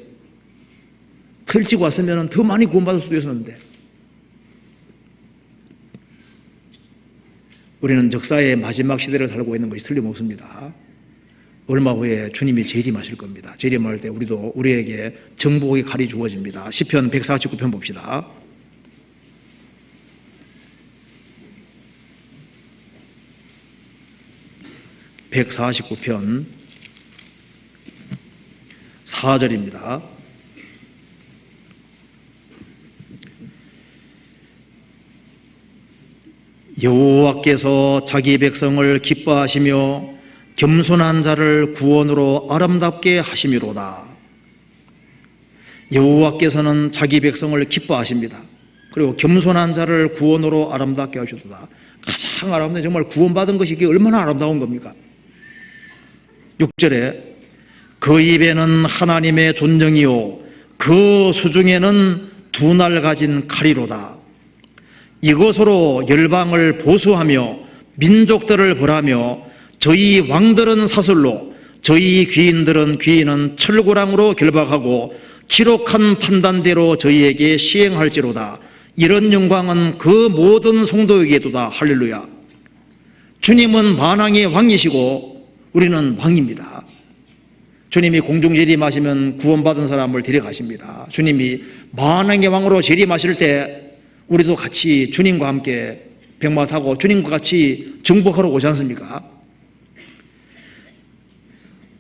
더 일찍 왔으면 더 많이 구원받을 수도 있었는데. 우리는 역사의 마지막 시대를 살고 있는 것이 틀림없습니다. 얼마 후에 주님이 재림하실 겁니다. 재림할 때 우리에게 정복의 칼이 주어집니다. 시편 149편 봅시다. (149편) 4절입니다. 여호와께서 자기 백성을 기뻐하시며 겸손한 자를 구원으로 아름답게 하심이로다. 여호와께서는 자기 백성을 기뻐하십니다. 그리고 겸손한 자를 구원으로 아름답게 하시도다. 가장 아름다운, 정말 구원받은 것이 이게 얼마나 아름다운 겁니까? 6절에 그 입에는 하나님의 존정이요 그 수중에는 두 날 가진 칼이로다. 이것으로 열방을 보수하며 민족들을 벌하며 저희 왕들은 사슬로 저희 귀인들은 귀인은 철구랑으로 결박하고 기록한 판단대로 저희에게 시행할지로다. 이런 영광은 그 모든 성도에게도다. 할렐루야. 주님은 만왕의 왕이시고 우리는 왕입니다. 주님이 공중 재림하시면 구원받은 사람을 데려가십니다. 주님이 만왕의 왕으로 재림하실 때 우리도 같이 주님과 함께 백마 타고 주님과 같이 정복하러 오지 않습니까?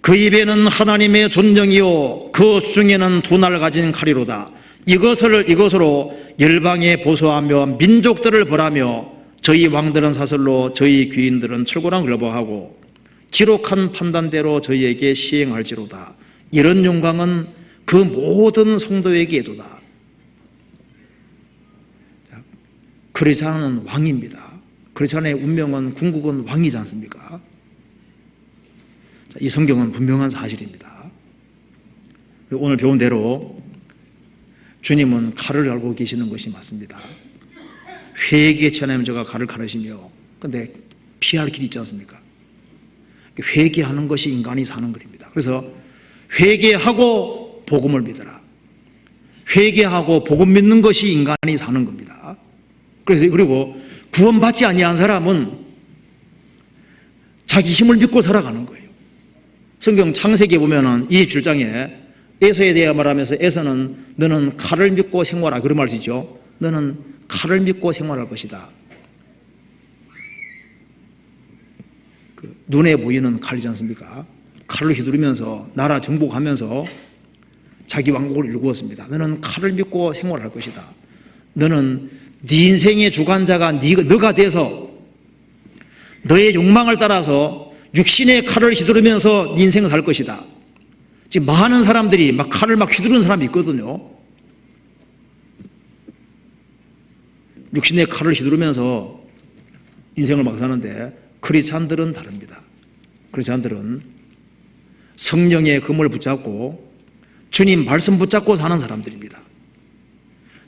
그 입에는 하나님의 존정이요 그 수중에는 두 날 가진 칼이로다. 이것으로 열방에 보수하며 민족들을 벌하며 저희 왕들은 사슬로 저희 귀인들은 철구랑 결박하고 기록한 판단대로 저희에게 시행할지로다. 이런 영광은 그 모든 성도에게도다. 크리스찬은 왕입니다. 크리스찬의 운명은 궁극은 왕이지 않습니까? 이 성경은 분명한 사실입니다. 오늘 배운 대로 주님은 칼을 갈고 계시는 것이 맞습니다. 회개에 처하면 저가 칼을 가르시며, 근데 피할 길이 있지 않습니까? 회개하는 것이 인간이 사는 길입니다. 그래서 회개하고 복음을 믿어라. 회개하고 복음 믿는 것이 인간이 사는 겁니다. 그리고 구원받지 아니한 사람은 자기 힘을 믿고 살아가는 거예요. 성경 창세기에 보면은 27장에 에서에 대해 말하면서 에서는 너는 칼을 믿고 생활하라 그런 말이죠. 너는 칼을 믿고 생활할 것이다. 눈에 보이는 칼이지 않습니까? 칼을 휘두르면서 나라 정복하면서 자기 왕국을 일구었습니다. 너는 칼을 믿고 생활할 것이다. 너는 네 인생의 주관자가 너가 돼서 너의 욕망을 따라서 육신의 칼을 휘두르면서 네 인생을 살 것이다. 지금 많은 사람들이 막 칼을 막 휘두르는 사람이 있거든요. 육신의 칼을 휘두르면서 인생을 막 사는데 크리스찬들은 다릅니다. 크리스찬들은 성령의 금을 붙잡고 주님 말씀 붙잡고 사는 사람들입니다.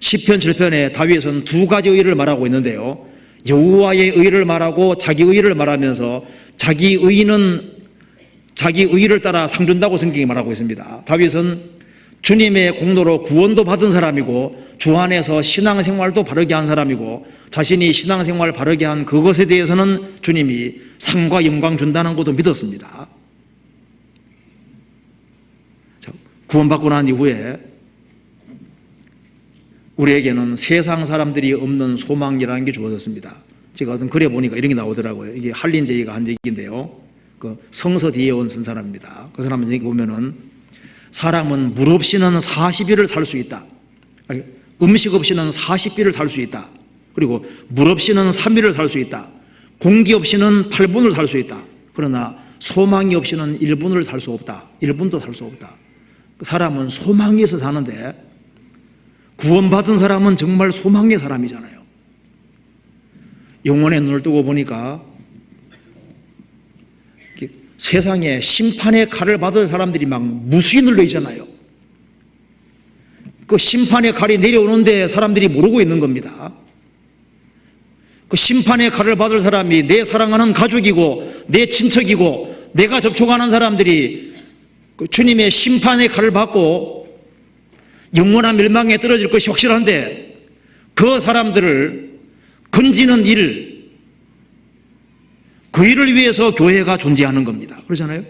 시편 7편에 다윗은 두 가지 의를 말하고 있는데요. 여호와의 의를 말하고 자기 의를 말하면서 자기 의를 따라 상 준다고 성경이 말하고 있습니다. 다윗은 주님의 공로로 구원도 받은 사람이고 주 안에서 신앙생활도 바르게 한 사람이고 자신이 신앙생활 바르게 한 그것에 대해서는 주님이 상과 영광 준다는 것도 믿었습니다. 구원받고 난 이후에 우리에게는 세상 사람들이 없는 소망이라는 게 주어졌습니다. 제가 어떤 글에 보니까 이런 게 나오더라고요. 이게 할린제이가 한 얘기인데요. 그 성서 뒤에 온 쓴 사람입니다. 그 사람은 여기 보면은 사람은 물 없이는 40일을 살 수 있다. 음식 없이는 40일을 살 수 있다. 그리고 물 없이는 3일을 살 수 있다. 공기 없이는 8분을 살 수 있다. 그러나 소망이 없이는 1분을 살 수 없다. 1분도 살 수 없다. 사람은 소망에서 사는데 구원받은 사람은 정말 소망의 사람이잖아요. 영혼의 눈을 뜨고 보니까 세상에 심판의 칼을 받을 사람들이 막 무수히 늘려 있잖아요. 그 심판의 칼이 내려오는데 사람들이 모르고 있는 겁니다. 그 심판의 칼을 받을 사람이 내 사랑하는 가족이고 내 친척이고 내가 접촉하는 사람들이 그 주님의 심판의 칼을 받고 영원한 멸망에 떨어질 것이 확실한데 그 사람들을 건지는 일, 그 일을 위해서 교회가 존재하는 겁니다. 그렇잖아요?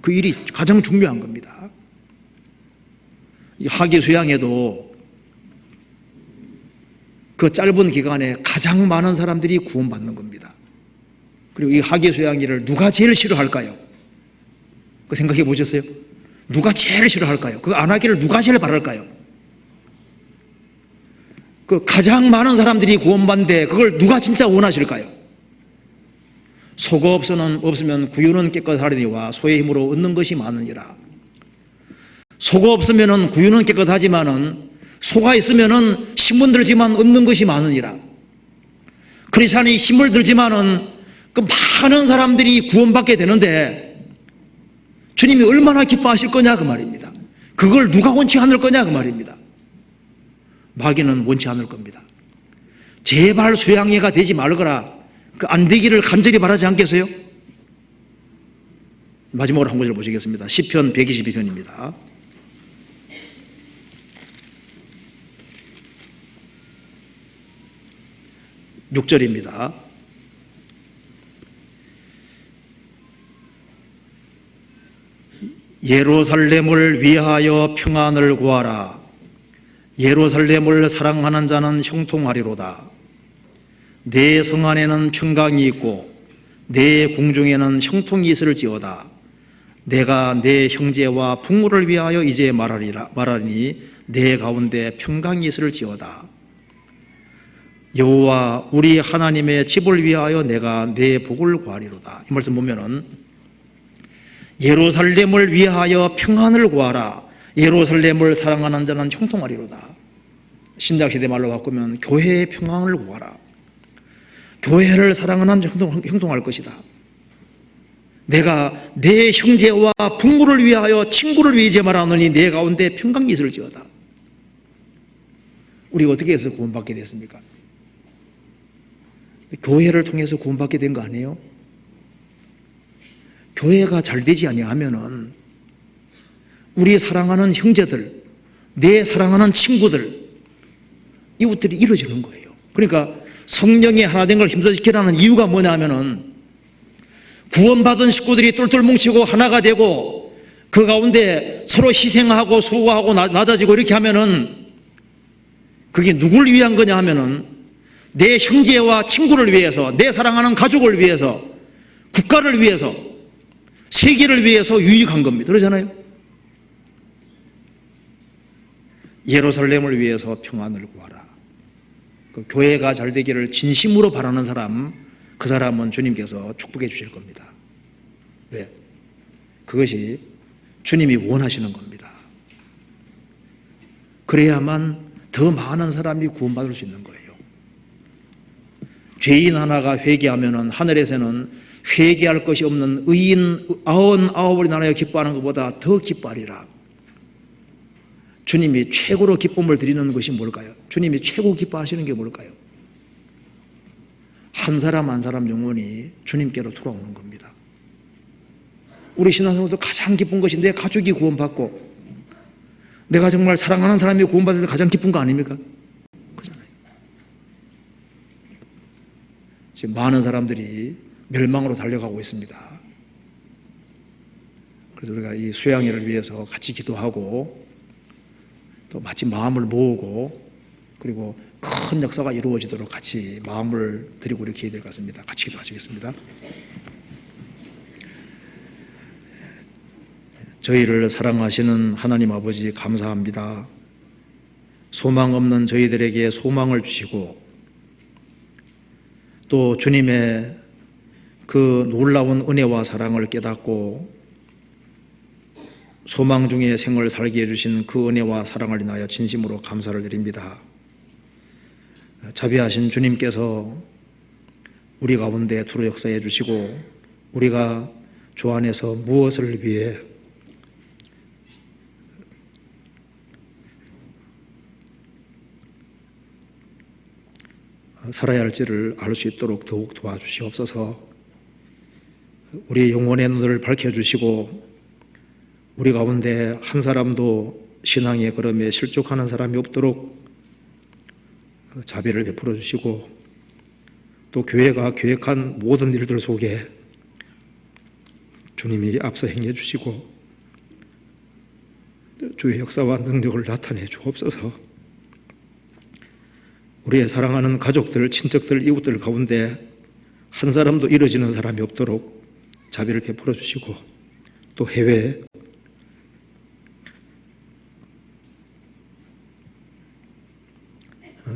그 일이 가장 중요한 겁니다. 이 학예 수양에도 그 짧은 기간에 가장 많은 사람들이 구원받는 겁니다. 그리고 이 학예 수양일을 누가 제일 싫어할까요? 그 생각해 보셨어요? 누가 제일 싫어할까요? 그거 안 하기를 누가 제일 바랄까요? 그 가장 많은 사람들이 구원받는데 그걸 누가 진짜 원하실까요? 소가 없으면 구유는 깨끗하리니와 소의 힘으로 얻는 것이 많으니라. 소가 없으면 구유는 깨끗하지만은 소가 있으면은 힘은 들지만 얻는 것이 많으니라. 크리스찬이 힘을 들지만은 그 많은 사람들이 구원받게 되는데 주님이 얼마나 기뻐하실 거냐 그 말입니다. 그걸 누가 원치 않을 거냐 그 말입니다. 마귀는 원치 않을 겁니다. 제발 수양회가 되지 말거라, 그 안 되기를 간절히 바라지 않겠어요? 마지막으로 한 구절 보시겠습니다. 시편 122편입니다. 6절입니다. 예루살렘을 위하여 평안을 구하라. 예루살렘을 사랑하는 자는 형통하리로다. 내 성 안에는 평강이 있고 내 궁중에는 형통이 있을지어다. 내가 내 형제와 부모를 위하여 이제 말하니 내 가운데 평강이 있을지어다. 여호와 우리 하나님의 집을 위하여 내가 내 복을 구하리로다. 이 말씀 보면은 예루살렘을 위하여 평안을 구하라. 예루살렘을 사랑하는 자는 형통하리로다. 신약시대 말로 바꾸면 교회의 평안을 구하라. 교회를 사랑하는 자는 형통할 것이다. 내가 내 형제와 부모를 위하여 친구를 위해 이제 말하노니 내 가운데 평강이 있을지어다. 우리가 어떻게 해서 구원받게 됐습니까? 교회를 통해서 구원받게 된 거 아니에요? 교회가 잘 되지 아니하면은 우리 사랑하는 형제들, 내 사랑하는 친구들, 이것들이 이루어지는 거예요. 그러니까 성령이 하나 된 걸 힘써지키라는 이유가 뭐냐 하면은 구원받은 식구들이 똘똘 뭉치고 하나가 되고 그 가운데 서로 희생하고 수고하고 낮아지고 이렇게 하면은 그게 누굴 위한 거냐 하면은 내 형제와 친구를 위해서, 내 사랑하는 가족을 위해서, 국가를 위해서, 세계를 위해서 유익한 겁니다. 그러잖아요. 예루살렘을 위해서 평안을 구하라. 그 교회가 잘 되기를 진심으로 바라는 사람, 그 사람은 주님께서 축복해 주실 겁니다. 왜? 그것이 주님이 원하시는 겁니다. 그래야만 더 많은 사람이 구원받을 수 있는 거예요. 죄인 하나가 회개하면은 하늘에서는 회개할 것이 없는 의인 99이 나라에 기뻐하는 것보다 더 기뻐하리라. 주님이 최고로 기쁨을 드리는 것이 뭘까요? 주님이 최고 기뻐하시는 게 뭘까요? 한 사람 한 사람 영혼이 주님께로 돌아오는 겁니다. 우리 신앙생활도 가장 기쁜 것이 내 가족이 구원받고 내가 정말 사랑하는 사람이 구원받을 때 가장 기쁜 거 아닙니까? 그렇잖아요. 지금 많은 사람들이 멸망으로 달려가고 있습니다. 그래서 우리가 이 수양회를 위해서 같이 기도하고 또 마치 마음을 모으고 그리고 큰 역사가 이루어지도록 같이 마음을 드리고 이렇게 해야 될 것 같습니다. 같이 기도하시겠습니다. 저희를 사랑하시는 하나님 아버지 감사합니다. 소망 없는 저희들에게 소망을 주시고 또 주님의 그 놀라운 은혜와 사랑을 깨닫고 소망 중에 생을 살게 해주신 그 은혜와 사랑을 인하여 진심으로 감사를 드립니다. 자비하신 주님께서 우리 가운데 두루 역사해 주시고 우리가 주 안에서 무엇을 위해 살아야 할지를 알 수 있도록 더욱 도와주시옵소서. 우리의 영혼의 눈을 밝혀주시고 우리 가운데 한 사람도 신앙의 걸음에 실족하는 사람이 없도록 자비를 베풀어 주시고 또 교회가 계획한 모든 일들 속에 주님이 앞서 행해 주시고 주의 역사와 능력을 나타내 주옵소서. 우리의 사랑하는 가족들, 친척들, 이웃들 가운데 한 사람도 이뤄지는 사람이 없도록 자비를 베풀어 주시고 또 해외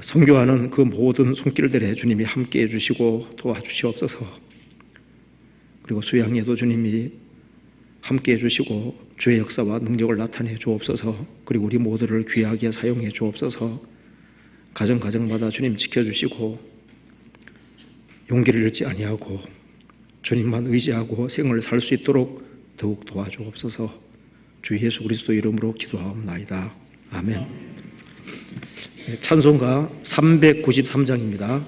선교하는 그 모든 손길들에 주님이 함께해 주시고 도와주시옵소서. 그리고 수양에도 주님이 함께해 주시고 주의 역사와 능력을 나타내 주옵소서. 그리고 우리 모두를 귀하게 사용해 주옵소서. 가정마다 주님 지켜주시고 용기를 잃지 아니하고 주님만 의지하고 생을 살 수 있도록 더욱 도와주옵소서. 주 예수 그리스도 이름으로 기도하옵나이다. 아멘. 찬송가 393장입니다.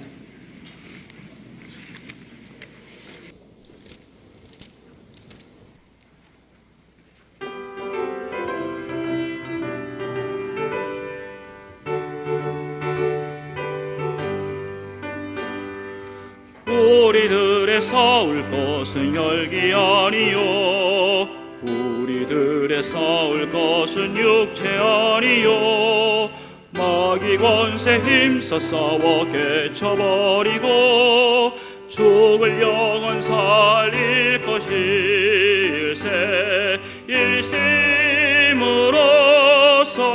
우리들의 싸울 것은 열기 아니요, 우리들의 싸울 것은 육체 아니요. 마귀 권세 힘써 싸워 깨쳐버리고 죽을 영혼 살릴 것일세. 일심으로서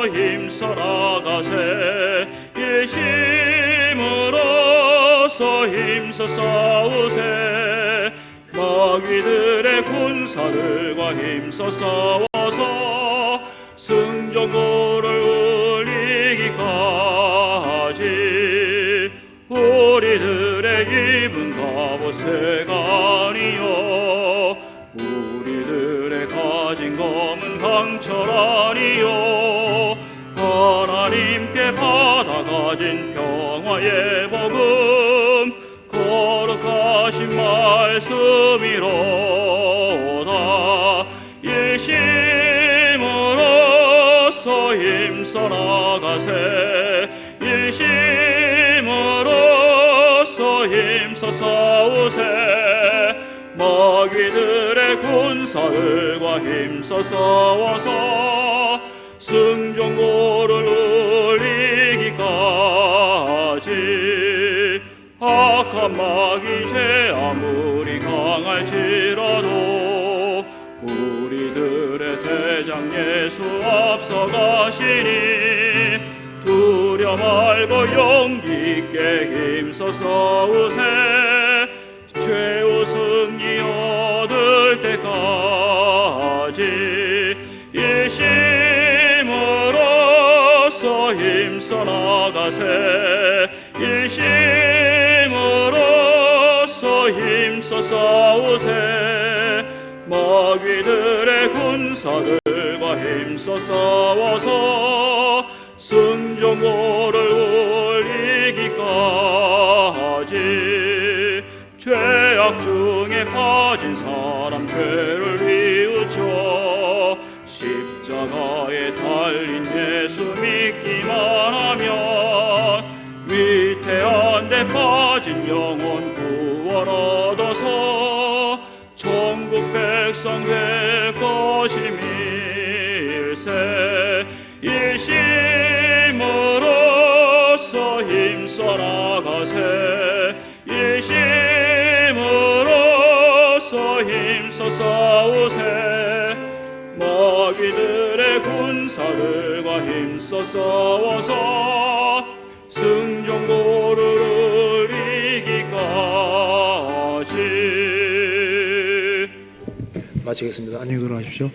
힘써 나가세. 일심으로서 힘써 싸우세. 마귀들의 군사들과 힘써 싸워서 승전고를 울리기까지 우리들의 입은 갑옷새가 아니요, 우리들의 가진 검은 강철 아니요. 하나님께 받아가진 평화의 복음 거룩하신 말씀이로다. 일심으로서 힘써 나가세. 일심으로서 힘써 싸우세. 마귀들의 군사들과 힘써 싸워서 승전고를 울리기까지. 악한 마귀 죄 아무리 강할지라도 우리들의 대장 예수 앞서가시니 두려 말고 용기 있게 힘써 싸우세. 최후 승리 얻을 때까지 일심으로서 힘써 나가세. 일심으로서 힘써 싸우세. 마귀들의 군사들과 힘써 싸워서 승전고를 울리기까지. 죄악 중에 빠진 사람 죄를 뉘우쳐 십자가에 달린 예수 믿기만 하면 위태한 데 빠진 영혼 구원 얻어서 천국 백성 될 것임일세. 일심으로서 힘써 나가세. 일심으로서 힘써 싸우세. 마귀들의 군사들과 힘써 싸워서 승전고를 울리기까지. 마치겠습니다. 안녕히 돌아가십시오.